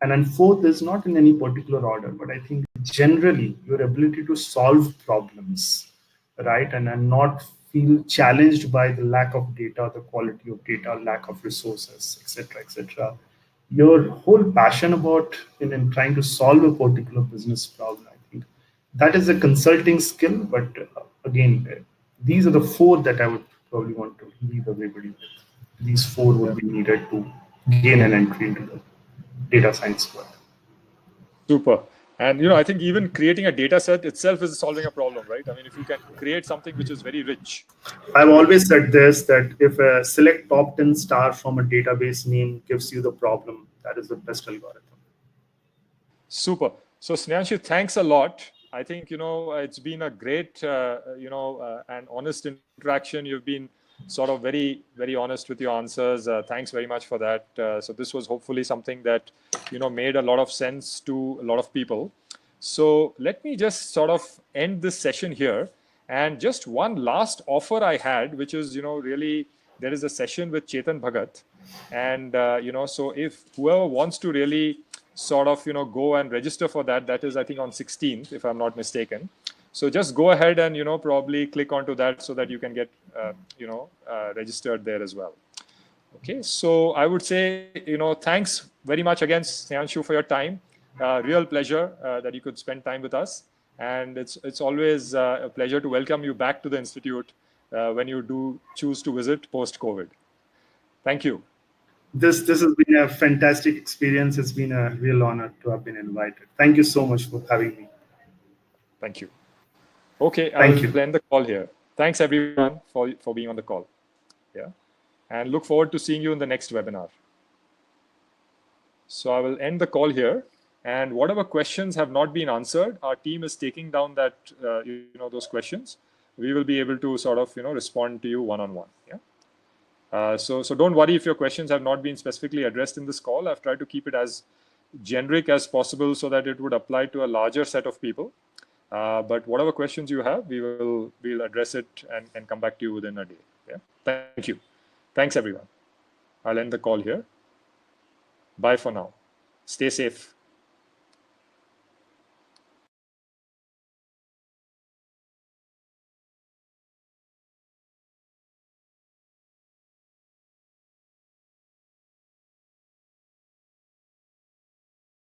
And then fourth is not in any particular order, but I think generally your ability to solve problems, right, and not feel challenged by the lack of data, the quality of data, lack of resources, etc., etc. Your whole passion about in trying to solve a particular business problem, I think that is a consulting skill. But again, these are the 4 that I would probably want to leave everybody with. These 4 would be needed to gain an entry into the data science world. Super. And I think even creating a data set itself is solving a problem, right? I mean, if you can create something which is very rich. I've always said this, that if a select top 10 star from a database name gives you the problem, that is the best algorithm. Super. So Snehanshu, thanks a lot. I think, it's been a great, and honest interaction. You've been sort of very, very honest with your answers. Thanks very much for that. So this was hopefully something that, made a lot of sense to a lot of people. So let me just sort of end this session here. And just one last offer I had, which is, really, there is a session with Chetan Bhagat. And, so if whoever wants to really sort of, go and register for that, that is, I think, on 16th, if I'm not mistaken. So just go ahead and, probably click onto that so that you can get, registered there as well. Okay, so I would say, thanks very much again, Snehanshu, for your time. Real pleasure that you could spend time with us. And it's always a pleasure to welcome you back to the Institute when you do choose to visit post-COVID. Thank you. This has been a fantastic experience. It's been a real honor to have been invited. Thank you so much for having me. Thank you. Okay, Thank I'll you. end the call here. Thanks everyone for being on the call. Yeah, and look forward to seeing you in the next webinar. So I will end the call here. And whatever questions have not been answered, our team is taking down that those questions. We will be able to sort of respond to you one-on-one. Yeah. So don't worry if your questions have not been specifically addressed in this call. I've tried to keep it as generic as possible so that it would apply to a larger set of people. But whatever questions you have, we'll address it and come back to you within a day. Yeah. Thank you. Thanks everyone. I'll end the call here. Bye for now. Stay safe.